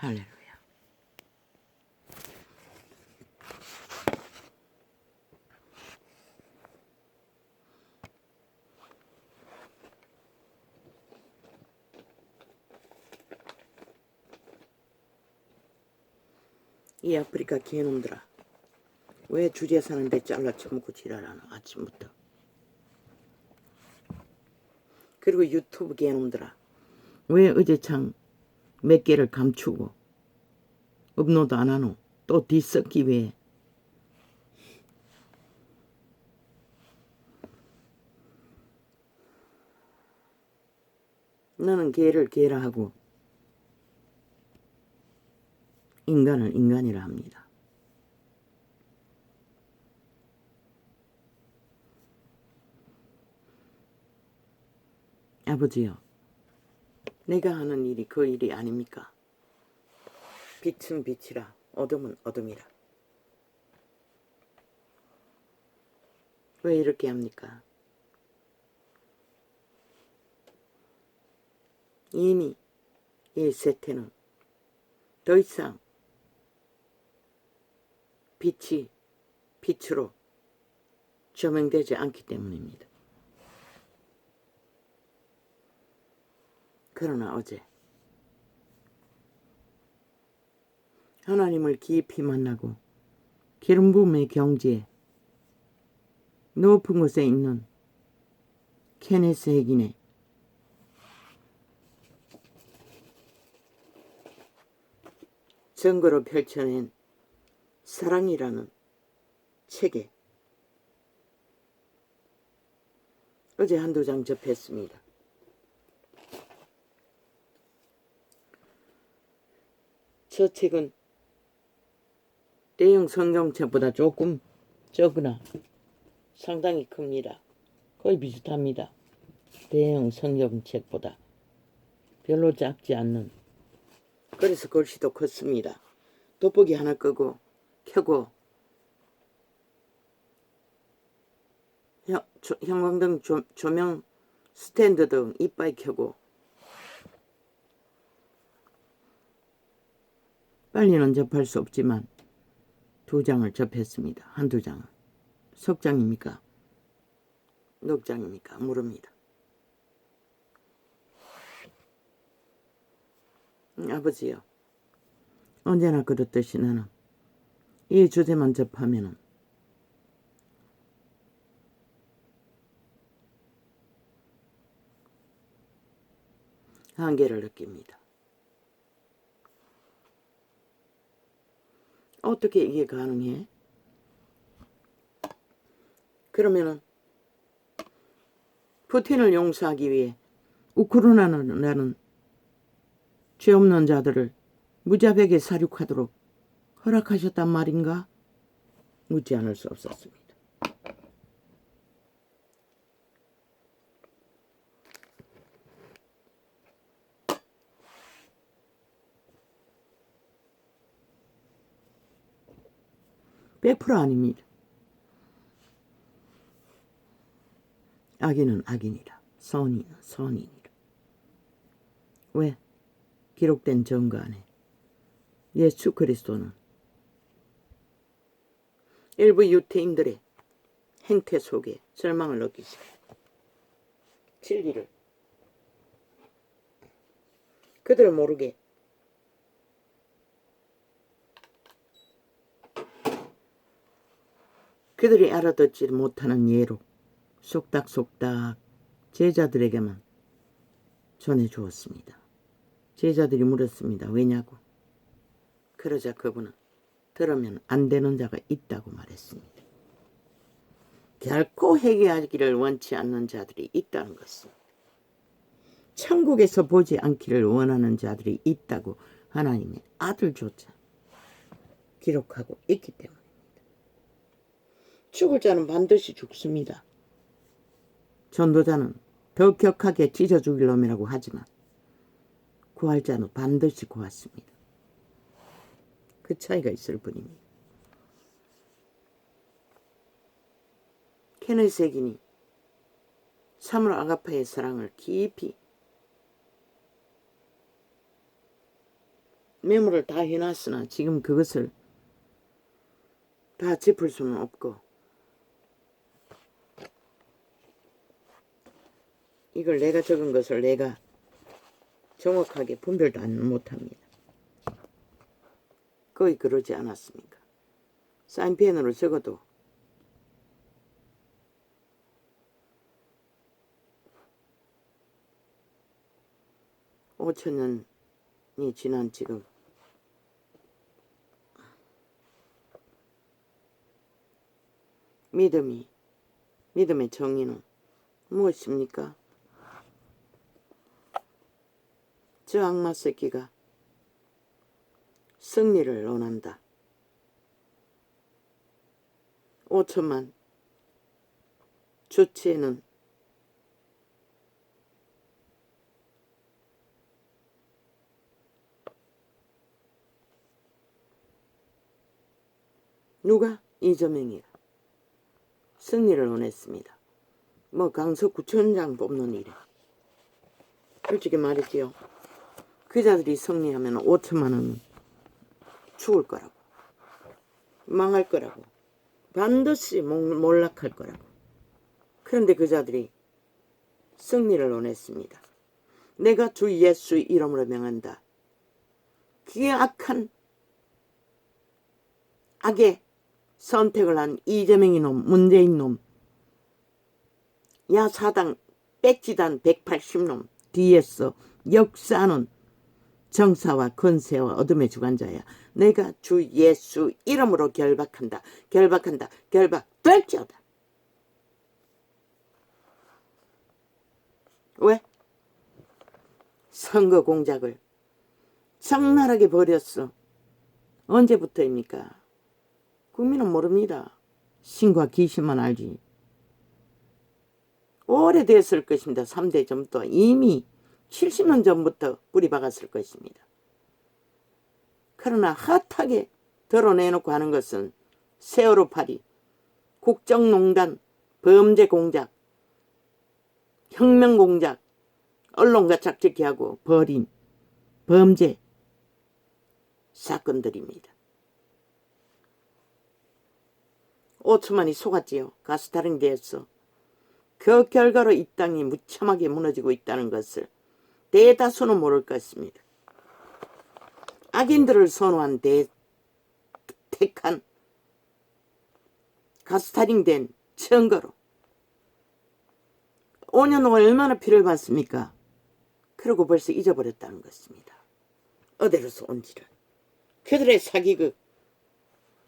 할렐루야. 이 아프리카 개놈들아, 왜 주제 사는데 잘라 처먹고 지랄하노 아침부터. 그리고 유튜브 개놈들아, 왜 어제창 몇 개를 감추고 업로드 안 하노. 또 뒤섞기 위해. 너는 개를 개라 하고 인간을 인간이라 합니다. 아버지요, 내가 하는 일이 그 일이 아닙니까? 빛은 빛이라 어둠은 어둠이라. 왜 이렇게 합니까? 이미 이 세태는 더 이상 빛이 빛으로 조명되지 않기 때문입니다. 그러나 어제 하나님을 깊이 만나고 기름 부음의 경지에 높은 곳에 있는 케네스 핵인의 증거로 펼쳐낸 사랑이라는 책에 어제 한두 장 접했습니다. 저 책은 대형 성경책보다 조금 적으나 상당히 큽니다. 거의 비슷합니다. 대형 성경책보다 별로 작지 않는. 그래서 글씨도 컸습니다. 돋보기 하나 끄고 켜고 형광등 조명 스탠드 등 이빨 켜고 빨리는 접할 수 없지만 두 장을 접했습니다. 한두 장은. 석 장입니까? 넉 장입니까? 모릅니다. 아버지요, 언제나 그렇듯이 나는 이 주제만 접하면은 한계를 느낍니다. 어떻게 이게 가능해? 그러면은 푸틴을 용서하기 위해 우크라이나는 죄 없는 자들을 무자백에 사륙하도록 허락하셨단 말인가? 묻지 않을 수 없었습니다. (100% 아닙니다. 악인은 악인이라, 선인은 선인이라. 왜? 기록된 증거 안에 예수 그리스도는 일부 유태인들의 행태 속에 절망을 느끼시고 진리를 그들 모르게 그들이 알아듣지 못하는 예로 속닥속닥 제자들에게만 전해주었습니다. 제자들이 물었습니다. 왜냐고? 그러자 그분은 들으면 안 되는 자가 있다고 말했습니다. 결코 회개하기를 원치 않는 자들이 있다는 것은 천국에서 보지 않기를 원하는 자들이 있다고 하나님의 아들조차 기록하고 있기 때문입니다. 죽을 자는 반드시 죽습니다. 전도자는 더 격하게 찢어 죽일 놈이라고 하지만 구할 자는 반드시 구했습니다. 그 차이가 있을 뿐입니다. 케네스 핵인이 사무엘 아가파의 사랑을 깊이 메모를 다 해놨으나 지금 그것을 다 짚을 수는 없고, 이걸 내가 적은 것을 내가 정확하게 분별도 못합니다. 거의 그러지 않았습니까? 사인펜으로 적어도 5천년이 지난 지금 믿음의 정의는 무엇입니까? 저 악마 새끼가 승리를 원한다. 5천만 주체는 누가? 이재명이라. 승리를 원했습니다. 뭐 강서구청장 뽑는 일에. 솔직히 말이지요. 그자들이 승리하면 5천만 원은 죽을 거라고. 망할 거라고. 반드시 몰락할 거라고. 그런데 그자들이 승리를 원했습니다. 내가 주 예수 이름으로 명한다. 그게 악한 악의 선택을 한 이재명이 놈, 문재인 놈, 야사당 백지단 180놈 뒤에서 역사하는 정사와 권세와 어둠의 주관자야. 내가 주 예수 이름으로 결박한다. 결박될지어다. 왜? 선거 공작을 적나라하게 벌였어. 언제부터입니까? 국민은 모릅니다. 신과 귀신만 알지. 오래됐을 것입니다. 3대 전부터 이미 70년 전부터 뿌리 박았을 것입니다. 그러나 핫하게 드러내놓고 하는 것은 세월호 파리, 국정농단, 범죄 공작, 혁명 공작, 언론과 작작기하고 벌인 범죄 사건들입니다. 5천만이 속았지요. 가스타링 되었어. 그 결과로 이 땅이 무참하게 무너지고 있다는 것을 대다수는 모를 것입니다. 악인들을 선호한 택한 가스타링 된 증거로 5년 동안 얼마나 피를 봤습니까? 그러고 벌써 잊어버렸다는 것입니다. 어디로서 온지를. 그들의 사기극,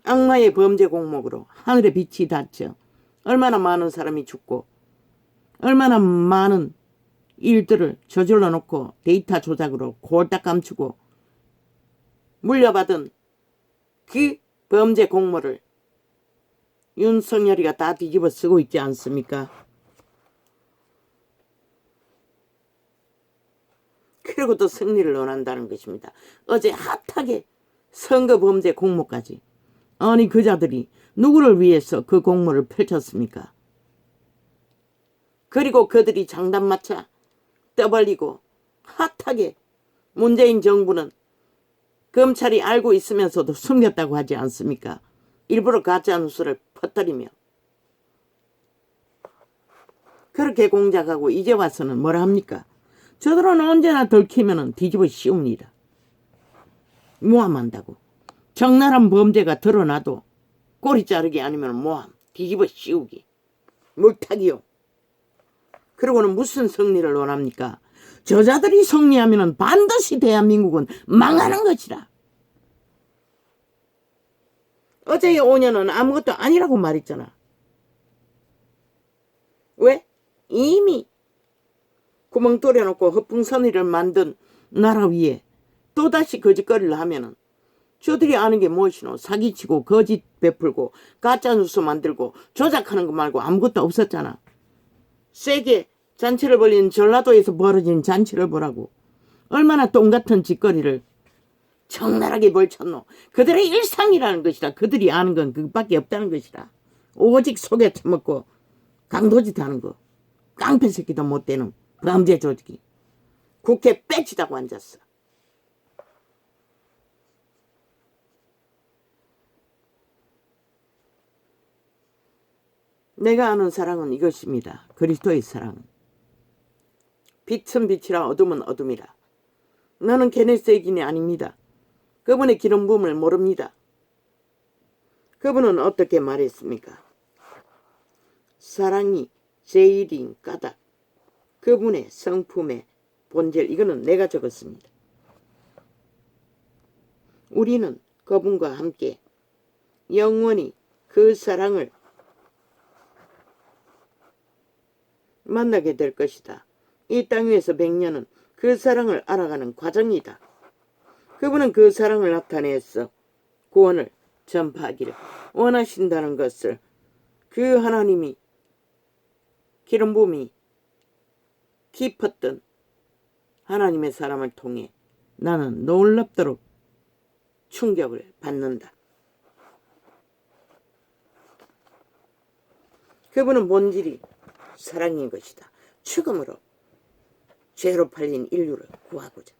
악마의 범죄 공목으로 하늘의 빛이 닫혀 얼마나 많은 사람이 죽고 얼마나 많은 일들을 저질러 놓고 데이터 조작으로 골딱 감추고 물려받은 그 범죄 공모를 윤석열이가 다 뒤집어 쓰고 있지 않습니까? 그리고 또 승리를 원한다는 것입니다. 어제 핫하게 선거 범죄 공모까지. 아니 그자들이 누구를 위해서 그 공모를 펼쳤습니까? 그리고 그들이 장단마차 떠벌리고 핫하게 문재인 정부는 검찰이 알고 있으면서도 숨겼다고 하지 않습니까? 일부러 가짜뉴스를 퍼뜨리며 그렇게 공작하고 이제 와서는 뭐라 합니까? 저들은 언제나 들키면 뒤집어 씌웁니다. 모함한다고. 적나라한 범죄가 드러나도 꼬리 자르기 아니면 모함, 뒤집어 씌우기, 물타기요. 그리고는 무슨 승리를 원합니까? 저자들이 승리하면 반드시 대한민국은 망하는 것이다. 어제의 5년은 아무것도 아니라고 말했잖아. 왜? 이미 구멍 뚫어놓고 허풍선이를 만든 나라 위에 또다시 거짓거리를 하면은 저들이 아는 게 무엇이노? 사기치고 거짓 베풀고 가짜뉴스 만들고 조작하는 거 말고 아무것도 없었잖아. 세게 잔치를 벌린 전라도에서 벌어진 잔치를 보라고. 얼마나 똥같은 짓거리를 적나라하게 벌쳤노. 그들의 일상이라는 것이다. 그들이 아는 건 그것밖에 없다는 것이다. 오직 속에 처먹고 강도짓 하는 거. 깡패 새끼도 못 되는 범죄 조직이 국회 빼치다고 앉았어. 내가 아는 사랑은 이것입니다. 그리스도의 사랑은. 빛은 빛이라 어둠은 어둠이라. 나는 게네세인이 아닙니다. 그분의 기름 부음을 모릅니다. 그분은 어떻게 말했습니까? 사랑이 제일인 까닭. 그분의 성품의 본질. 이거는 내가 적었습니다. 우리는 그분과 함께 영원히 그 사랑을 만나게 될 것이다. 이 땅 위에서 100년은 그 사랑을 알아가는 과정이다. 그분은 그 사랑을 나타내서 구원을 전파하기를 원하신다는 것을 그 하나님이 기름 부음이 깊었던 하나님의 사람을 통해 나는 놀랍도록 충격을 받는다. 그분은 본질이 사랑인 것이다. 죽음으로 죄로 팔린 인류를 구하고자.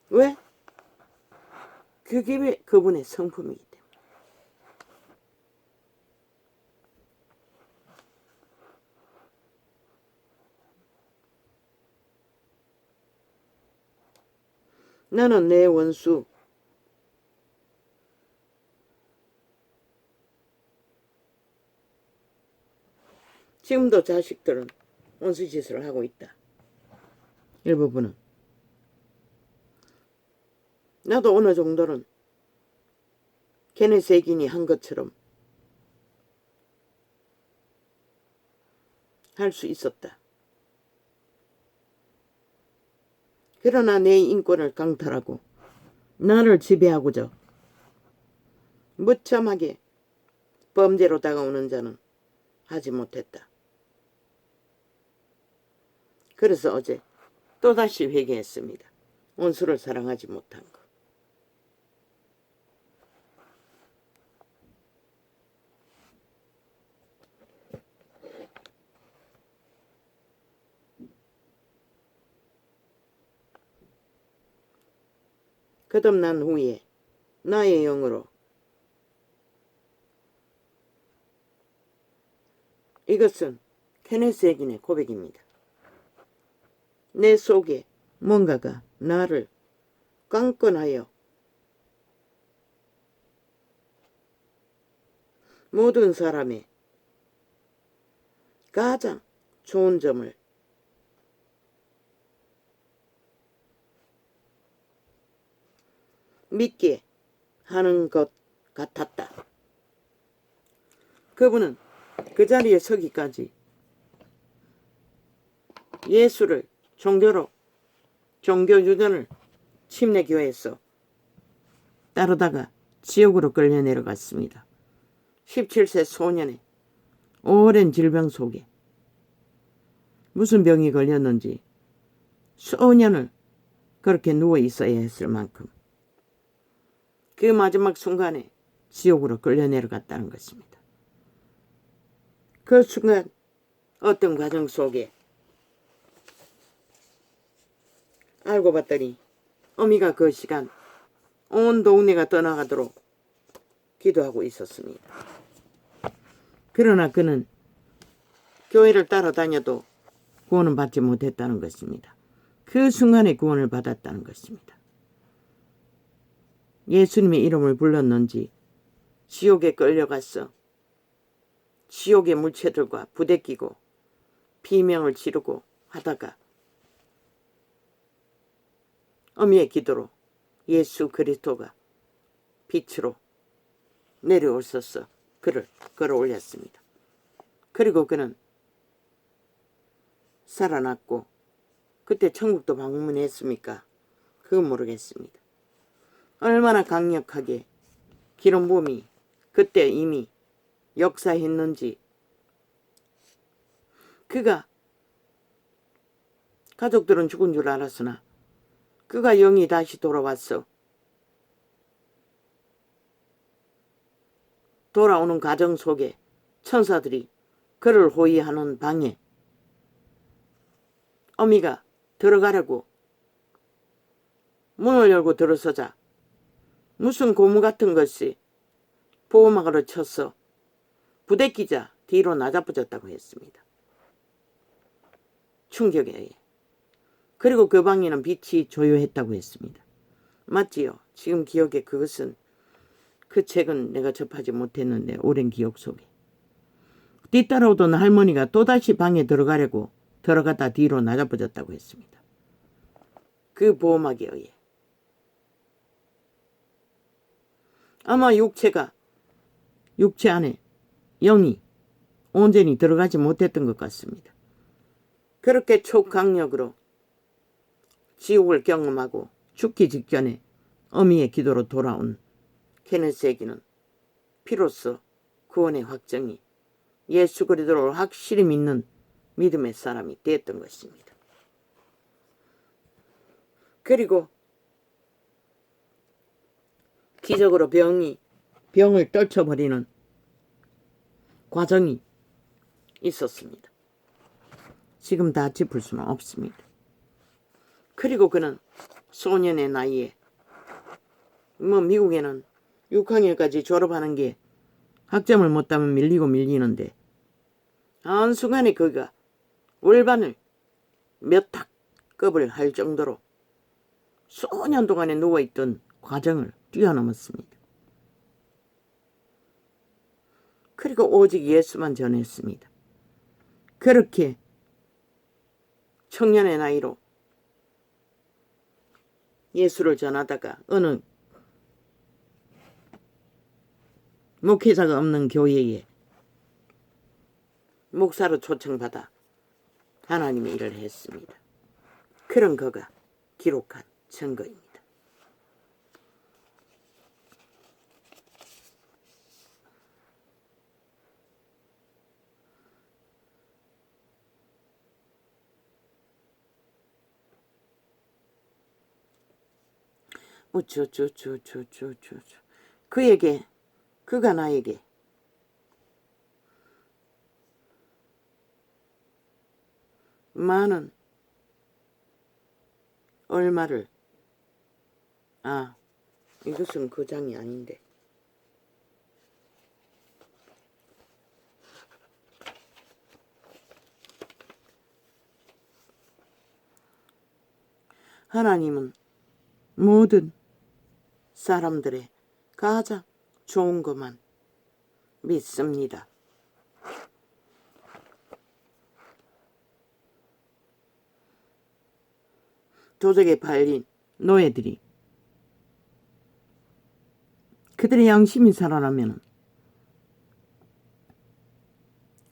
왜? 그게 그분의 성품이기 때문에. 나는 내 원수 지금도 자식들은 원수 짓을 하고 있다. 일부분은. 나도 어느 정도는 게네세인이 한 것처럼 할 수 있었다. 그러나 내 인권을 강탈하고 나를 지배하고자 무참하게 범죄로 다가오는 자는 하지 못했다. 그래서 어제 또다시 회개했습니다. 원수를 사랑하지 못한 것. 거듭난 후에 나의 영으로 이것은 케네스에겐의 고백입니다. 내 속에 뭔가가 나를 깡건하여 모든 사람의 가장 좋은 점을 믿게 하는 것 같았다. 그분은 그 자리에 서기까지 예수를 종교유전을 침례교회에서 따르다가 지옥으로 끌려 내려갔습니다. 17세 소년의 오랜 질병 속에 무슨 병이 걸렸는지 수년을 그렇게 누워 있어야 했을 만큼 그 마지막 순간에 지옥으로 끌려 내려갔다는 것입니다. 그 순간 어떤 과정 속에 알고 봤더니 어미가 그 시간 온 동네가 떠나가도록 기도하고 있었습니다. 그러나 그는 교회를 따라다녀도 구원은 받지 못했다는 것입니다. 그 순간에 구원을 받았다는 것입니다. 예수님의 이름을 불렀는지 지옥에 끌려갔어 지옥의 물체들과 부대끼고 비명을 지르고 하다가 어미의 기도로 예수 그리스도가 빛으로 내려오셔서 그를 끌어올렸습니다. 그리고 그는 살아났고 그때 천국도 방문했습니까? 그건 모르겠습니다. 얼마나 강력하게 기름 부음이 그때 이미 역사했는지 그가 가족들은 죽은 줄 알았으나 그가 영이 다시 돌아왔어 돌아오는 과정 속에 천사들이 그를 호위하는 방에 어미가 들어가려고 문을 열고 들어서자 무슨 고무 같은 것이 보호막으로 쳐서 부대끼자 뒤로 나자빠졌다고 했습니다. 충격에 의해. 그리고 그 방에는 빛이 조용했다고 했습니다. 맞지요? 지금 기억에 그것은 그 책은 내가 접하지 못했는데 오랜 기억 속에. 뒤따라오던 할머니가 또다시 방에 들어가려고 들어가다 뒤로 나자빠졌다고 했습니다. 그 보호막에 의해. 아마 육체 안에 영이 온전히 들어가지 못했던 것 같습니다. 그렇게 초강력으로 지옥을 경험하고 죽기 직전에 어미의 기도로 돌아온 케네스에게는 비로소 구원의 확정이 예수 그리스도를 확실히 믿는 믿음의 사람이 되었던 것입니다. 그리고 기적으로 병을 떨쳐버리는 과정이 있었습니다. 지금 다 짚을 수는 없습니다. 그리고 그는 소년의 나이에 미국에는 6학년까지 졸업하는 게 학점을 못 따면 밀리는데 한순간에 그가 월반을 몇 학급을 할 정도로 수년 동안에 누워있던 과정을 뛰어넘었습니다. 그리고 오직 예수만 전했습니다. 그렇게 청년의 나이로 예수를 전하다가 어느 목회자가 없는 교회에 목사로 초청받아 하나님의 일을 했습니다. 그런 그가 기록한 증거입니다. 그가 나에게 많은 얼마를 이것은 그 장이 아닌데 하나님은 모든 사람들의 가장 좋은 것만 믿습니다. 도적에 팔린 노예들이 그들의 양심이 살아나면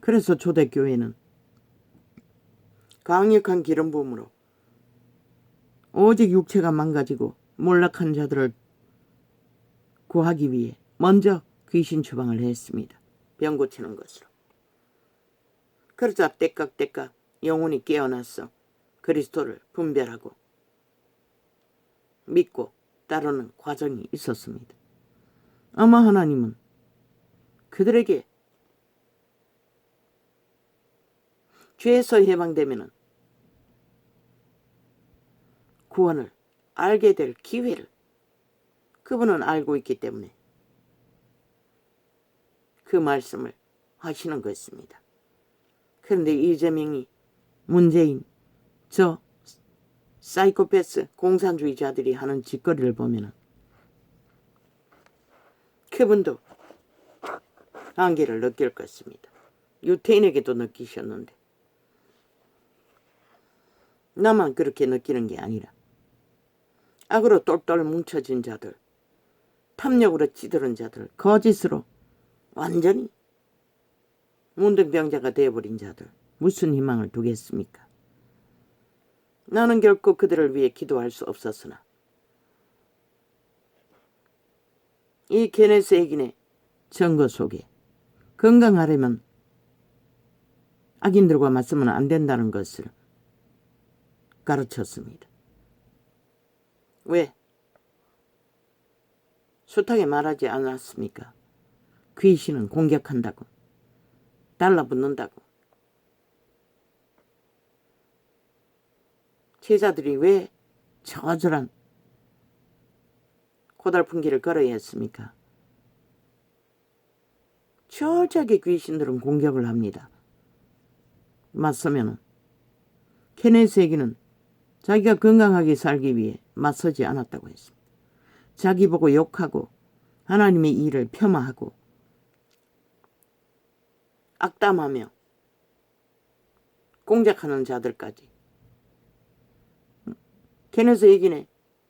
그래서 초대교회는 강력한 기름 부음으로 오직 육체가 망가지고 몰락한 자들을 구하기 위해 먼저 귀신 처방을 했습니다. 병 고치는 것으로. 그러자 때깍때깍 영혼이 깨어나서 그리스도를 분별하고 믿고 따르는 과정이 있었습니다. 아마 하나님은 그들에게 죄에서 해방되면 구원을 알게 될 기회를 그분은 알고 있기 때문에 그 말씀을 하시는 것입니다. 그런데 이재명이 문재인 저 사이코패스 공산주의자들이 하는 짓거리를 보면 그분도 한계를 느낄 것입니다. 유태인에게도 느끼셨는데 나만 그렇게 느끼는 게 아니라 악으로 똘똘 뭉쳐진 자들, 탐욕으로 찌들은 자들, 거짓으로 완전히 문둥병자가 되어버린 자들 무슨 희망을 두겠습니까? 나는 결코 그들을 위해 기도할 수 없었으나 이 게네스 액인의 증거 속에 건강하려면 악인들과 맞서면 안 된다는 것을 가르쳤습니다. 왜? 숱하게 말하지 않았습니까? 귀신은 공격한다고, 달라붙는다고. 제자들이 왜 저절한 고달픈 길을 걸어야 했습니까? 철저하게 귀신들은 공격을 합니다. 맞서면은 케네스에게는 자기가 건강하게 살기 위해 맞서지 않았다고 했습니다. 자기 보고 욕하고 하나님의 일을 폄하하고 악담하며 공작하는 자들까지, 케네스 에긴의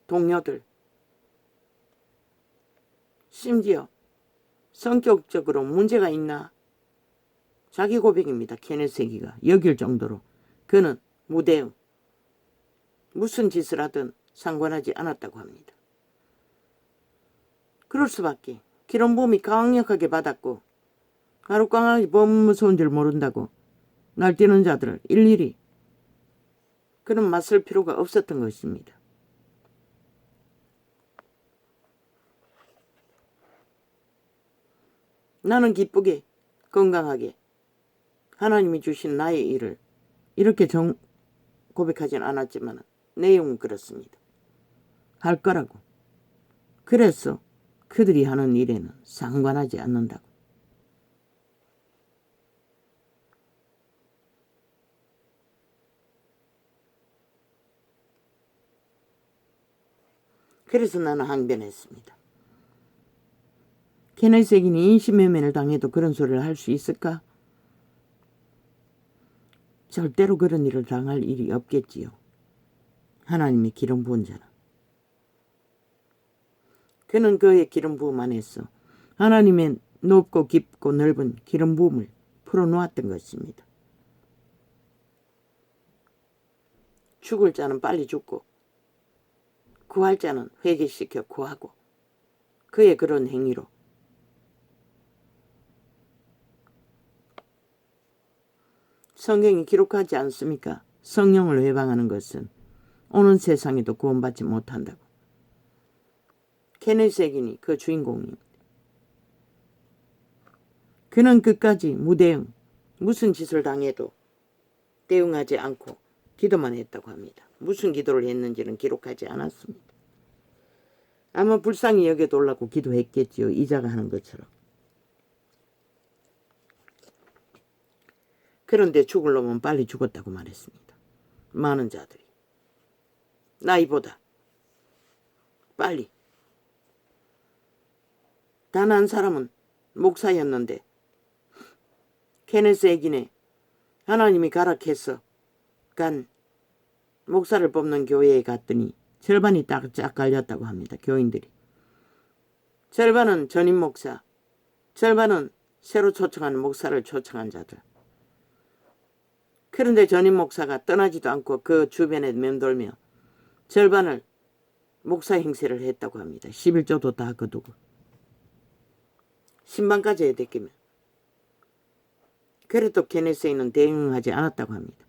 동료들, 심지어 성격적으로 문제가 있나 자기 고백입니다. 케네스 에기가 여길 정도로 그는 무대응 무슨 짓을 하든 상관하지 않았다고 합니다. 그럴 수밖에. 기름 부음이 강력하게 받았고 가룻강아지 범 무서운 줄 모른다고 날뛰는 자들을 일일이 그는 맞설 필요가 없었던 것입니다. 나는 기쁘게 건강하게 하나님이 주신 나의 일을 이렇게 고백하진 않았지만 내용은 그렇습니다. 할 거라고. 그래서 그들이 하는 일에는 상관하지 않는다고. 그래서 나는 항변했습니다. 케네스 에긴이 인신매매를 당해도 그런 소리를 할 수 있을까? 절대로 그런 일을 당할 일이 없겠지요. 하나님의 기름 부은 자는. 그는 그의 기름 부음 안에서 하나님의 높고 깊고 넓은 기름 부음을 풀어놓았던 것입니다. 죽을 자는 빨리 죽고 구할 자는 회개시켜 구하고, 그의 그런 행위로 성경이 기록하지 않습니까? 성령을 회방하는 것은 오는 세상에도 구원받지 못한다고. 케네스 에긴이 그 주인공입니다. 그는 끝까지 무대응, 무슨 짓을 당해도 대응하지 않고 기도만 했다고 합니다. 무슨 기도를 했는지는 기록하지 않았습니다. 아마 불쌍히 여겨달라고 기도했겠지요. 이자가 하는 것처럼. 그런데 죽을 놈은 빨리 죽었다고 말했습니다. 많은 자들이. 나이보다 빨리. 단 한 사람은 목사였는데 케네스 에긴에 하나님이 가락해서 간 목사를 뽑는 교회에 갔더니 절반이 딱 갈렸다고 합니다. 교인들이. 절반은 전임 목사, 절반은 새로 초청한 목사를 초청한 자들. 그런데 전임 목사가 떠나지도 않고 그 주변에 맴돌며 절반을 목사 행세를 했다고 합니다. 11조도 다 거두고. 신방까지 해댔기면. 그래도 케네스에는 대응하지 않았다고 합니다.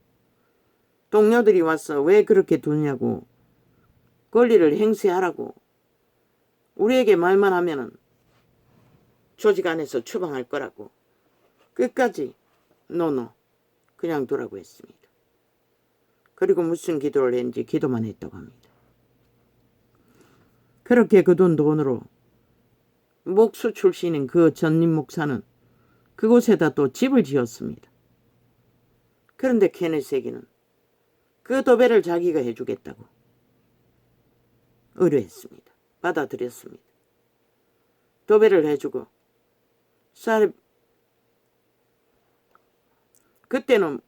동료들이 와서 왜 그렇게 두냐고, 권리를 행세하라고, 우리에게 말만 하면은 조직 안에서 추방할 거라고 끝까지 노노 그냥 두라고 했습니다. 그리고 무슨 기도를 했는지 기도만 했다고 합니다. 그렇게 거둔 돈으로 목수 출신인 그 전임 목사는 그곳에다 또 집을 지었습니다. 그런데 케네스에게는 그 도배를 자기가 해주겠다고 의뢰했습니다. 받아들였습니다. 도배를 해주고 그때는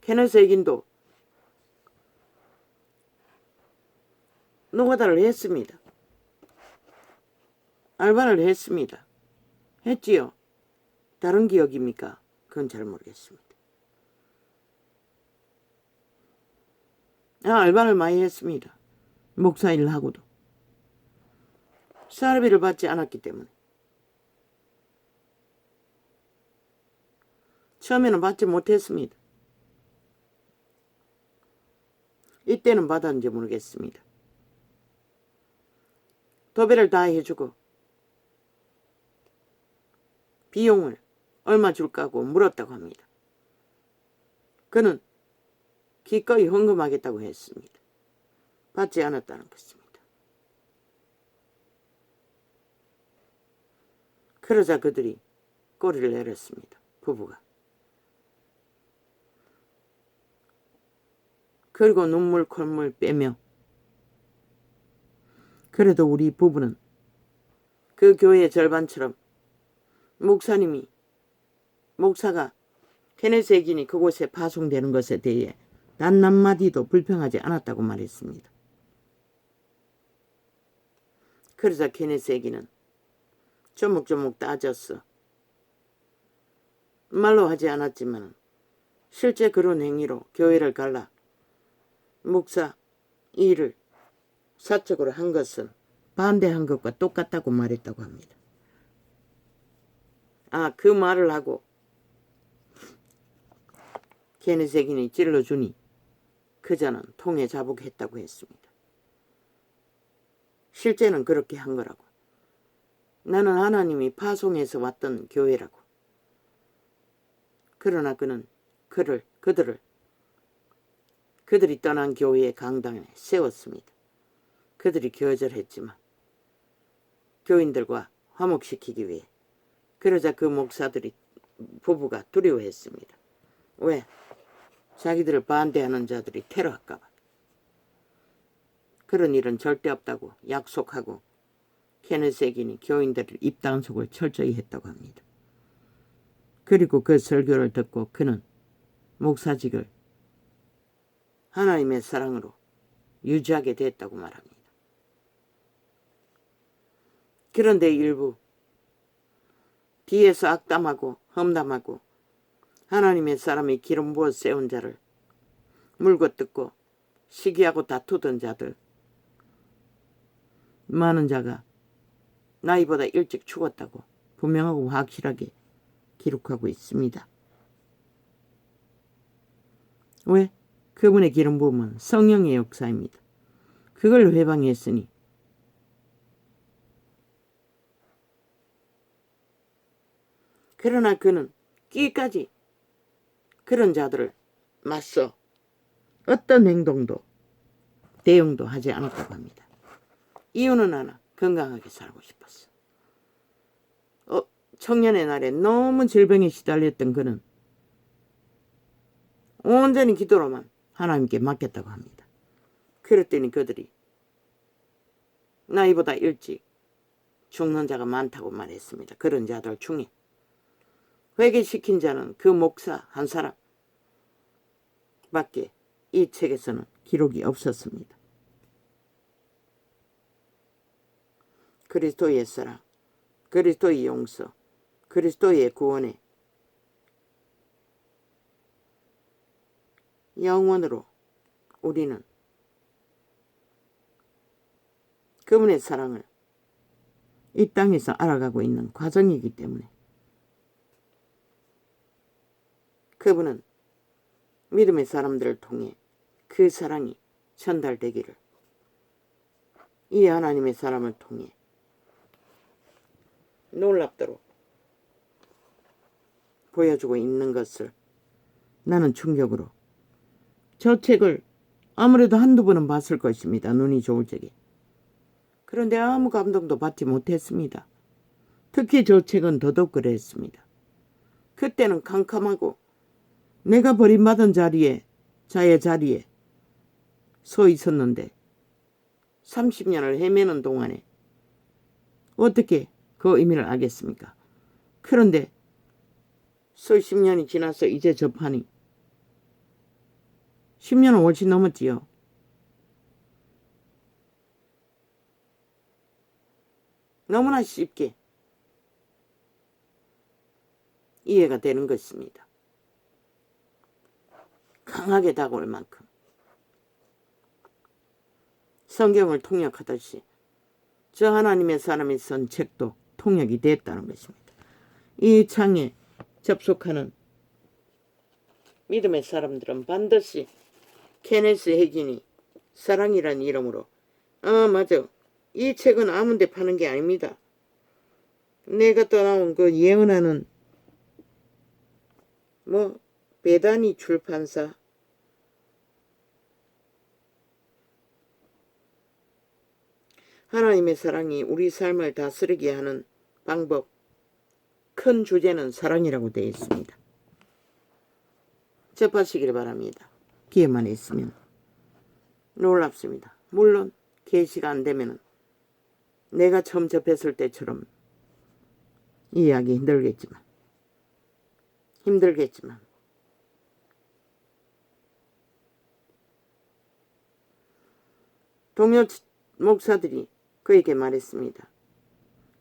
케네스 에긴도 노가다를 했습니다. 알바를 했습니다. 했지요. 다른 기억입니까? 그건 잘 모르겠습니다. 알바를 많이 했습니다. 목사 일을 하고도. 사례비를 받지 않았기 때문에. 처음에는 받지 못했습니다. 이때는 받았는지 모르겠습니다. 도배를 다 해주고 비용을 얼마 줄까고 물었다고 합니다. 그는 기꺼이 헌금하겠다고 했습니다. 받지 않았다는 것입니다. 그러자 그들이 꼬리를 내렸습니다. 부부가. 그리고 눈물 콧물 빼며 그래도 우리 부부는 그 교회의 절반처럼 목사가 케네스 해긴이 그곳에 파송되는 것에 대해 단 한마디도 불평하지 않았다고 말했습니다. 그러자 케네스 해긴은 조목조목 따졌어. 말로 하지 않았지만 실제 그런 행위로 교회를 갈라 목사 일을 사적으로 한 것은 반대한 것과 똑같다고 말했다고 합니다. 그 말을 하고 케네스 해긴이 찔러주니 그자는 통에 자복했다고 했습니다. 실제는 그렇게 한 거라고. 나는 하나님이 파송해서 왔던 교회라고. 그러나 그는 그들이 떠난 교회의 강당에 세웠습니다. 그들이 거절했지만 교인들과 화목시키기 위해. 그러자 그 부부가 두려워했습니다. 왜? 자기들을 반대하는 자들이 테러할까 봐. 그런 일은 절대 없다고 약속하고 케네스 해긴이 교인들을 입단속을 철저히 했다고 합니다. 그리고 그 설교를 듣고 그는 목사직을 하나님의 사랑으로 유지하게 됐다고 말합니다. 그런데 일부 뒤에서 악담하고 험담하고 하나님의 사람이 기름 부어 세운 자를 물고 뜯고 시기하고 다투던 자들 많은 자가 나이보다 일찍 죽었다고 분명하고 확실하게 기록하고 있습니다. 왜? 그분의 기름 부음은 성령의 역사입니다. 그걸 회방했으니 그러나 그는 끼까지 그런 자들을 맞서 어떤 행동도 대응도 하지 않았다고 합니다. 이유는 하나, 건강하게 살고 싶었어. 청년의 날에 너무 질병에 시달렸던 그는 온전히 기도로만 하나님께 맡겼다고 합니다. 그랬더니 그들이 나이보다 일찍 죽는 자가 많다고 말했습니다. 그런 자들 중에 회개시킨 자는 그 목사 한 사람 밖에 이 책에서는 기록이 없었습니다. 그리스도의 사랑, 그리스도의 용서, 그리스도의 구원에 영원으로 우리는 그분의 사랑을 이 땅에서 알아가고 있는 과정이기 때문에 그분은 믿음의 사람들을 통해 그 사랑이 전달되기를 이 하나님의 사람을 통해 놀랍도록 보여주고 있는 것을 나는 충격으로 저 책을 아무래도 한두 번은 봤을 것입니다. 눈이 좋을 적에. 그런데 아무 감동도 받지 못했습니다. 특히 저 책은 더더욱 그랬습니다. 그때는 캄캄하고 내가 버림받은 자의 자리에 서 있었는데 30년을 헤매는 동안에 어떻게 그 의미를 알겠습니까? 그런데 수십 년이 지나서 이제 접하니 10년은 훨씬 넘었지요. 너무나 쉽게 이해가 되는 것입니다. 강하게 다가올 만큼 성경을 통역하듯이 저 하나님의 사람이 쓴 책도 통역이 됐다는 것입니다. 이 창에 접속하는 믿음의 사람들은 반드시 케네스 해긴이 사랑이라는 이름으로 맞아. 이 책은 아무 데 파는 게 아닙니다. 내가 떠나온 그 예언하는 베다니 출판사 하나님의 사랑이 우리 삶을 다스리게 하는 방법 큰 주제는 사랑이라고 되어 있습니다. 접하시길 바랍니다. 기회만 있으면. 놀랍습니다. 물론 계시가 안 되면 내가 처음 접했을 때처럼 이해하기 힘들겠지만 동료 목사들이 그에게 말했습니다.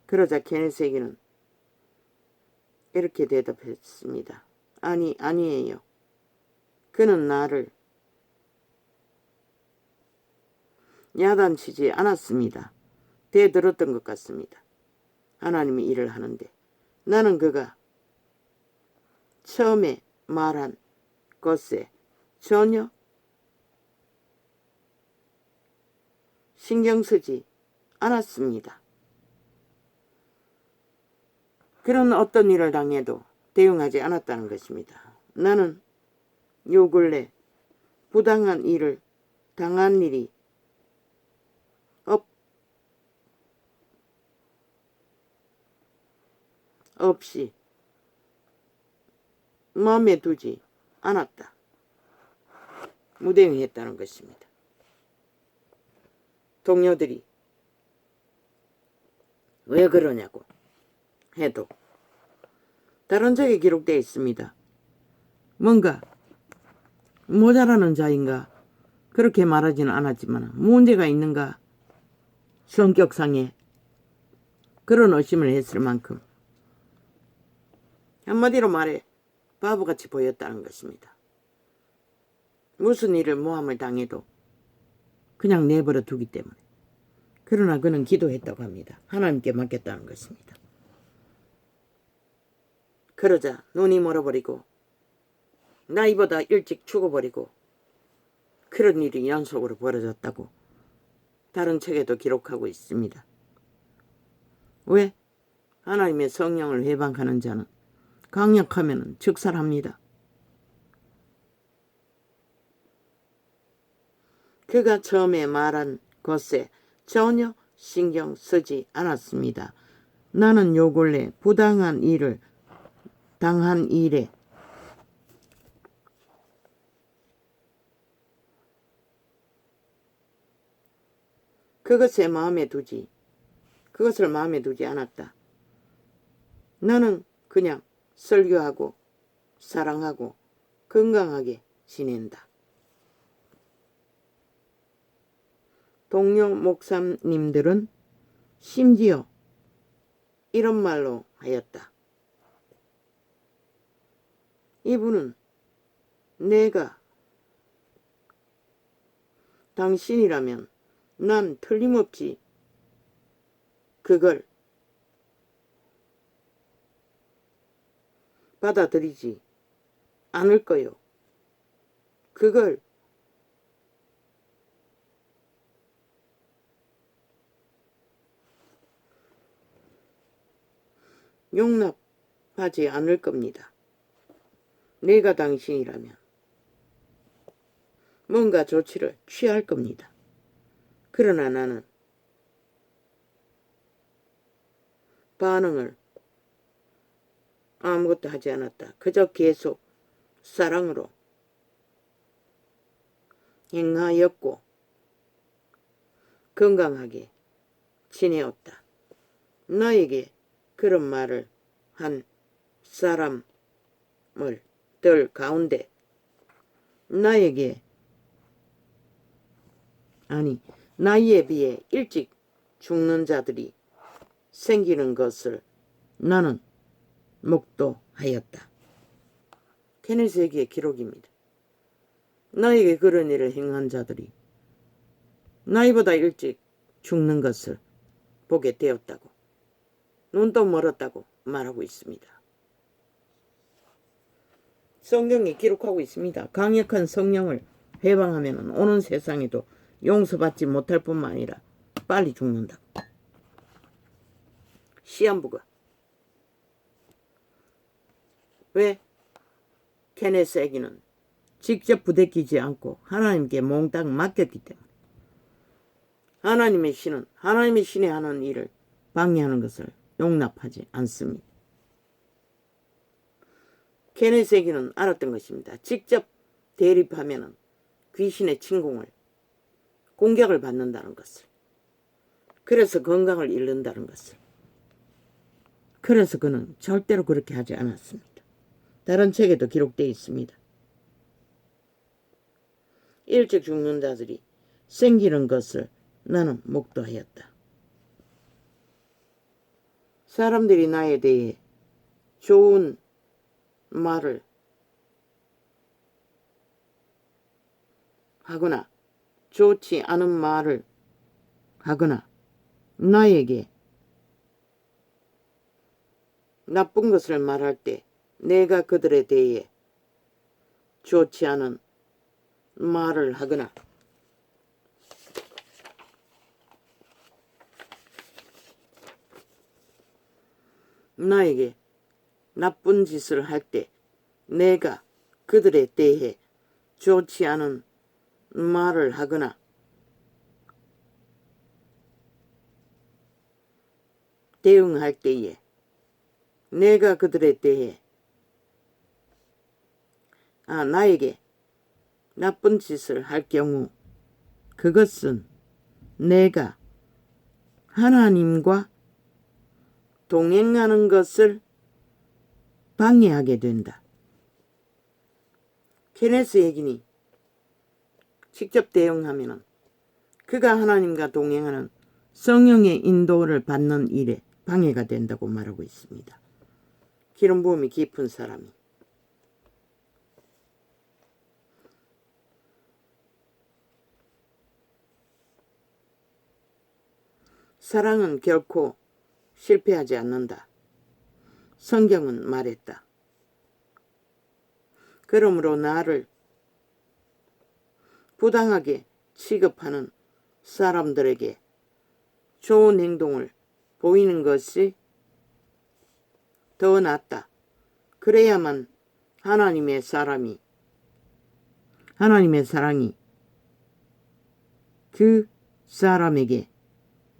그러자 케네스에게는 이렇게 대답했습니다. 아니에요. 그는 나를 야단치지 않았습니다. 대들었던 것 같습니다. 하나님이 일을 하는데 나는 그가 처음에 말한 것에 전혀 신경 쓰지 않았습니다. 그런 어떤 일을 당해도 대응하지 않았다는 것입니다. 나는 요 근래 부당한 일을 당한 일이 없이 마음에 두지 않았다. 무대응했다는 것입니다. 동료들이 왜 그러냐고 해도 다른 책에 기록되어 있습니다. 뭔가 모자라는 자인가 그렇게 말하지는 않았지만 문제가 있는가 성격상에 그런 의심을 했을 만큼 한마디로 말해 바보같이 보였다는 것입니다. 무슨 일을 모함을 당해도 그냥 내버려 두기 때문에. 그러나 그는 기도했다고 합니다. 하나님께 맡겼다는 것입니다. 그러자 눈이 멀어버리고 나이보다 일찍 죽어버리고 그런 일이 연속으로 벌어졌다고 다른 책에도 기록하고 있습니다. 왜? 하나님의 성령을 회방하는 자는 강력하면 즉살합니다. 그가 처음에 말한 것에 전혀 신경 쓰지 않았습니다. 나는 요 근래 부당한 일을 당한 일에 그것을 마음에 두지 않았다. 나는 그냥 설교하고 사랑하고 건강하게 지낸다. 동료 목사님들은 심지어 이런 말로 하였다. 이분은 내가 당신이라면 난 틀림없이 그걸 받아들이지 않을 거요. 그걸 용납하지 않을 겁니다. 내가 당신이라면 뭔가 조치를 취할 겁니다. 그러나 나는 반응을 아무것도 하지 않았다. 그저 계속 사랑으로 행하였고 건강하게 지내었다. 나에게 그런 말을 한 사람을 들 가운데 나이에 비해 일찍 죽는 자들이 생기는 것을 나는 목도하였다. 케네스에게 기록입니다. 나에게 그런 일을 행한 자들이 나이보다 일찍 죽는 것을 보게 되었다고, 눈도 멀었다고 말하고 있습니다. 성경이 기록하고 있습니다. 강력한 성령을 회방하면 오는 세상에도 용서받지 못할 뿐만 아니라 빨리 죽는다. 시한부가 왜? 케네스에게는 직접 부대끼지 않고 하나님께 몽땅 맡겼기 때문에 하나님의 신이 하는 일을 방해하는 것을 용납하지 않습니다. 케네세기는 알았던 것입니다. 직접 대립하면 귀신의 침공을, 공격을 받는다는 것을. 그래서 건강을 잃는다는 것을. 그래서 그는 절대로 그렇게 하지 않았습니다. 다른 책에도 기록되어 있습니다. 일찍 죽는 자들이 생기는 것을 나는 목도하였다. 사람들이 나에 대해 좋은 말을 하거나 좋지 않은 말을 하거나 나에게 나쁜 것을 말할 때 내가 그들에 대해 좋지 않은 말을 하거나 나에게 나쁜 짓을 할 때 내가 그들에 대해 좋지 않은 말을 하거나 대응할 때에 내가 그들에 대해 나에게 나쁜 짓을 할 경우 그것은 내가 하나님과 동행하는 것을 방해하게 된다. 케네스 해긴이 직접 대응하면 그가 하나님과 동행하는 성령의 인도를 받는 일에 방해가 된다고 말하고 있습니다. 기름 부음이 깊은 사람이. 사랑은 결코 실패하지 않는다. 성경은 말했다. 그러므로 나를 부당하게 취급하는 사람들에게 좋은 행동을 보이는 것이 더 낫다. 그래야만 하나님의 사랑이 그 사람에게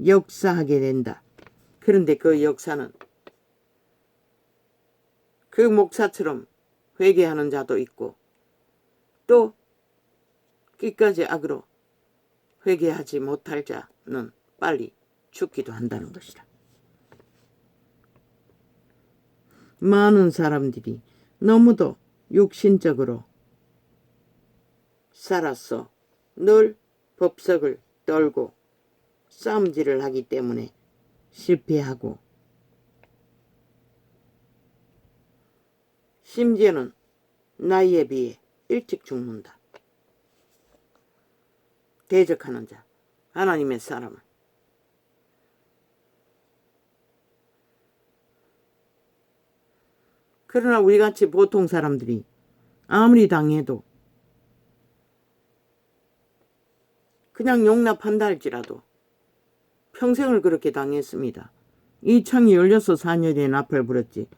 역사하게 된다. 그런데 그 역사는 그 목사처럼 회개하는 자도 있고 또 끝까지 악으로 회개하지 못할 자는 빨리 죽기도 한다는 것이다. 많은 사람들이 너무도 육신적으로 살아서 늘 법석을 떨고 싸움질을 하기 때문에 실패하고 심지어는 나이에 비해 일찍 죽는다. 대적하는 자, 하나님의 사람을. 그러나 우리같이 보통 사람들이 아무리 당해도 그냥 용납한다 할지라도 평생을 그렇게 당했습니다. 이 창이 열려서 4년에 납을 불었지.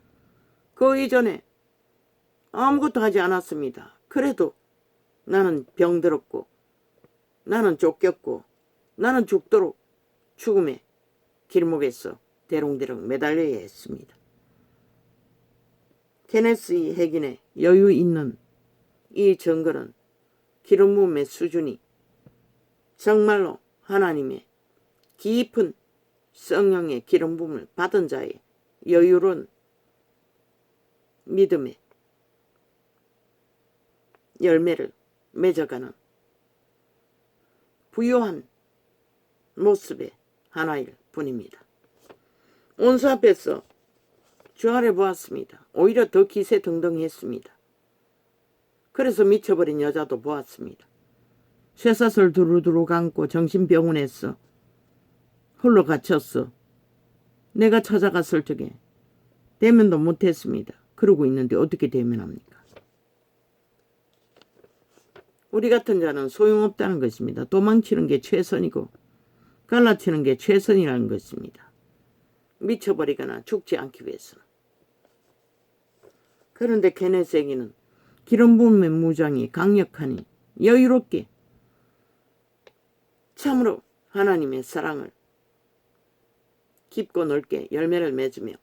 그 이전에 아무것도 하지 않았습니다. 그래도 나는 병들었고 나는 쫓겼고 나는 죽도록 죽음의 길목에서 대롱대롱 매달려야 했습니다. 케네스 해긴의 여유 있는 이 증거는 기름 부음의 수준이 정말로 하나님의 깊은 성령의 기름 부음을 받은 자의 여유로운 믿음의 열매를 맺어가는 부유한 모습의 하나일 뿐입니다. 온수 앞에서 주 아래 보았습니다. 오히려 더 기세등등했습니다. 그래서 미쳐버린 여자도 보았습니다. 쇠사슬 두루두루 감고 정신병원에서 홀로 갇혔어. 내가 찾아갔을 적에 대면도 못했습니다. 그러고 있는데 어떻게 대면합니까? 우리 같은 자는 소용없다는 것입니다. 도망치는 게 최선이고 갈라치는 게 최선이라는 것입니다. 미쳐버리거나 죽지 않기 위해서는. 그런데 케네스 해긴은 기름 부음의 무장이 강력하니 여유롭게 참으로 하나님의 사랑을 깊고 넓게 열매를 맺으며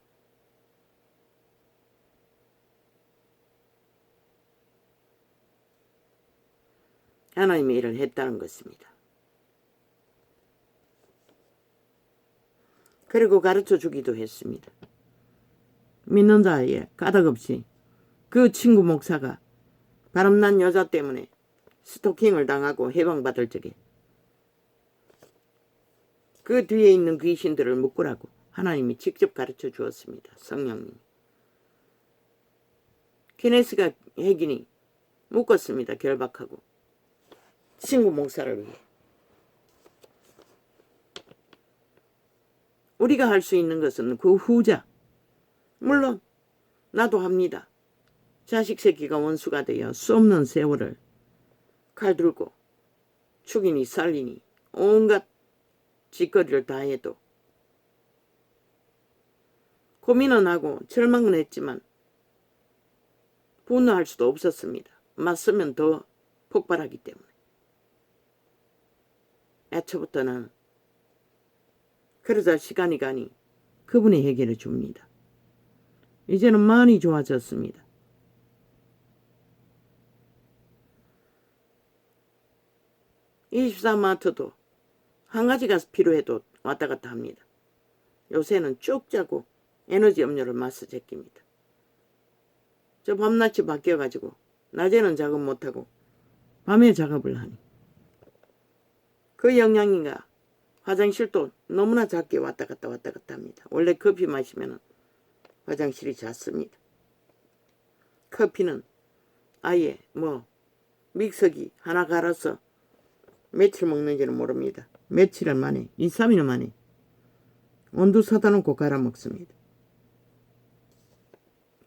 하나님의 일을 했다는 것입니다. 그리고 가르쳐 주기도 했습니다. 믿는 자에 까닭없이 그 친구 목사가 바람난 여자 때문에 스토킹을 당하고 해방받을 적에 그 뒤에 있는 귀신들을 묶으라고 하나님이 직접 가르쳐 주었습니다. 성령님. 케네스가 해긴이 묶었습니다. 결박하고. 친구 목사를 위해. 우리가 할 수 있는 것은 그 후자. 물론 나도 합니다. 자식 새끼가 원수가 되어 수 없는 세월을 칼 들고 죽이니 살리니 온갖 짓거리를 다 해도 고민은 하고 절망은 했지만 분노할 수도 없었습니다. 맞서면 더 폭발하기 때문에. 애초부터는 그러자 시간이 가니 그분이 해결해 줍니다. 이제는 많이 좋아졌습니다. (24마트도) 한 가지가 필요해도 왔다 갔다 합니다. 요새는 쭉 자고 에너지 음료를 마셔 제낍니다. 저 밤낮이 바뀌어가지고 낮에는 작업 못하고 밤에 작업을 하니 그 영향인가 화장실도 너무나 작게 왔다 갔다 합니다. 원래 커피 마시면 화장실이 잦습니다. 커피는 아예 믹서기 하나 갈아서 며칠 먹는지는 모릅니다. 며칠 만에 2, 3일 만에 온도 사다 놓고 갈아 먹습니다.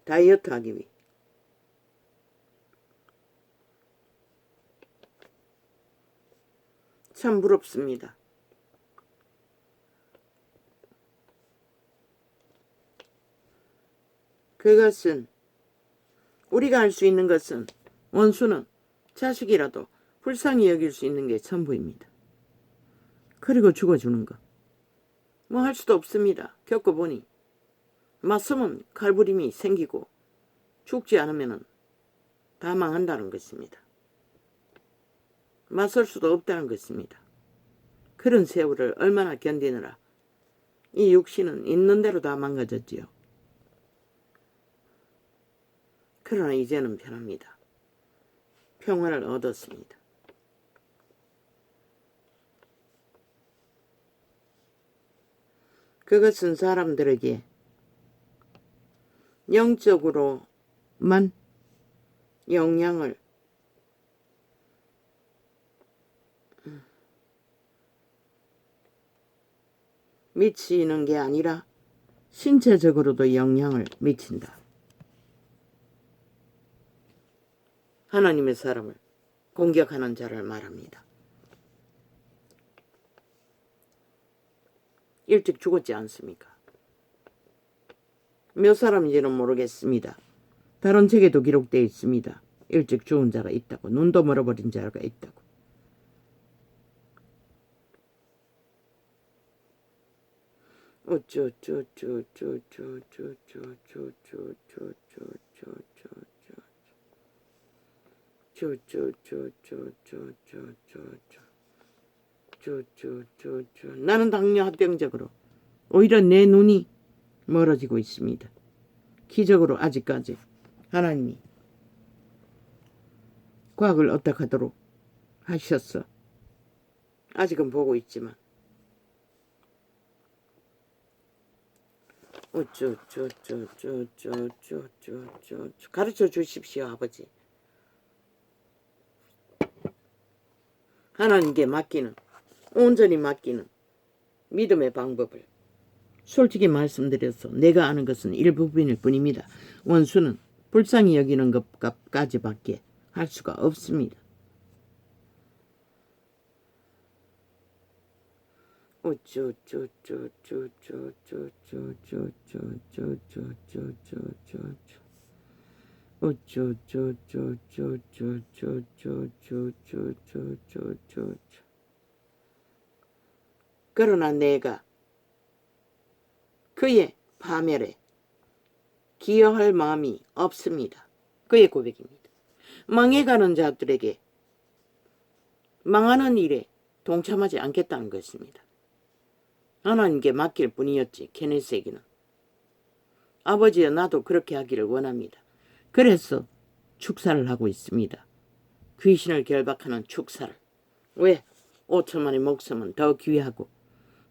다이어트 하기 위해. 참 부럽습니다. 그것은 우리가 할 수 있는 것은 원수는 자식이라도 불쌍히 여길 수 있는 게 전부입니다. 그리고 죽어주는 것. 할 수도 없습니다. 겪어보니 맞서면 칼부림이 생기고 죽지 않으면 다 망한다는 것입니다. 맞설 수도 없다는 것입니다. 그런 세월을 얼마나 견디느라 이 육신은 있는 대로 다 망가졌지요. 그러나 이제는 편합니다. 평화를 얻었습니다. 그것은 사람들에게 영적으로만 영향을 미치는 게 아니라 신체적으로도 영향을 미친다. 하나님의 사람을 공격하는 자를 말합니다. 일찍 죽었지 않습니까? 몇 사람인지는 모르겠습니다. 다른 책에도 기록되어 있습니다. 일찍 죽은 자가 있다고. 눈도 멀어버린 자가 있다고. 나는 당뇨 합병적으로 오히려 내 눈이 멀어지고 있습니다. 기적으로 아직까지 하나님이 과학을 어떡하도록 하셨어. 아직은 보고 있지만 가르쳐 주십시오, 아버지. 하나님께 맡기는, 온전히 맡기는 믿음의 방법을 솔직히 말씀드려서 내가 아는 것은 일부분일 뿐입니다. 원수는 불쌍히 여기는 것까지밖에 할 수가 없습니다. 그러나 내가 그의 파멸에 기여할 마음이 없습니다. 그의 고백입니다. 망해가는 자들에게 망하는 일에 동참하지 않겠다는 것입니다. 하나님께 맡길 뿐이었지. 케네스에게는. 아버지여 나도 그렇게 하기를 원합니다. 그래서 축사를 하고 있습니다. 귀신을 결박하는 축사를. 왜? 5천만의 목숨은 더 귀하고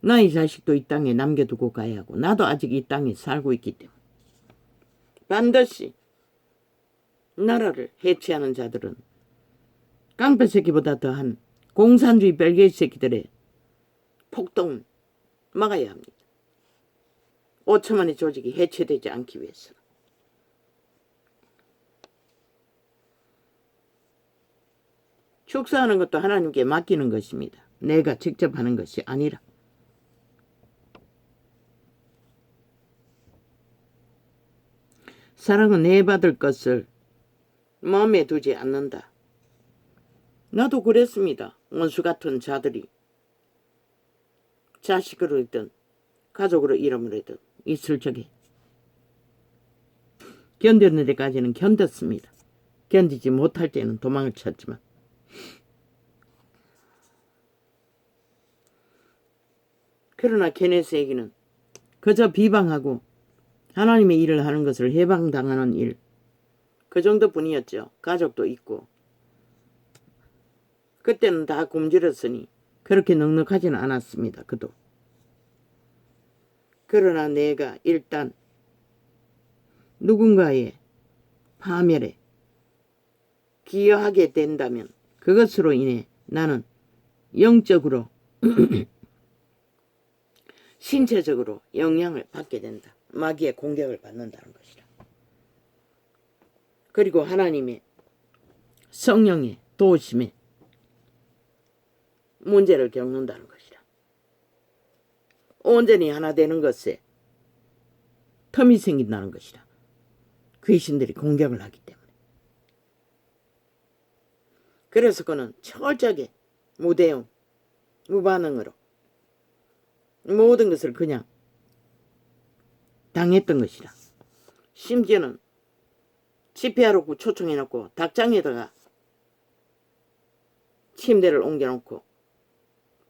나의 자식도 이 땅에 남겨두고 가야 하고 나도 아직 이 땅에 살고 있기 때문에 반드시 나라를 해치하는 자들은 깡패 새끼보다 더한 공산주의 벨기에 새끼들의 폭동을 막아야 합니다. 5천만의 조직이 해체되지 않기 위해서. 축사하는 것도 하나님께 맡기는 것입니다. 내가 직접 하는 것이 아니라. 사랑은 내 받을 것을 마음에 두지 않는다. 나도 그랬습니다. 원수 같은 자들이 자식으로 있든 가족으로 이름을 하든 있을 적에 견디는 데까지는 견뎠습니다. 견디지 못할 때는 도망을 쳤지만 그러나 케네스에게는 그저 비방하고 하나님의 일을 하는 것을 해방당하는 일, 그 정도뿐이었죠. 가족도 있고 그때는 다 굶주렸으니 그렇게 넉넉하지는 않았습니다. 그도. 그러나 내가 일단 누군가의 파멸에 기여하게 된다면 그것으로 인해 나는 영적으로 신체적으로 영향을 받게 된다. 마귀의 공격을 받는다는 것이다. 그리고 하나님의 성령의 도우심에 문제를 겪는다는 것이다. 온전히 하나 되는 것에 텀이 생긴다는 것이다. 귀신들이 공격을 하기 때문에. 그래서 그는 철저하게 무대응, 무반응으로 모든 것을 그냥 당했던 것이다. 심지어는 집회하러 초청해놓고 닭장에다가 침대를 옮겨놓고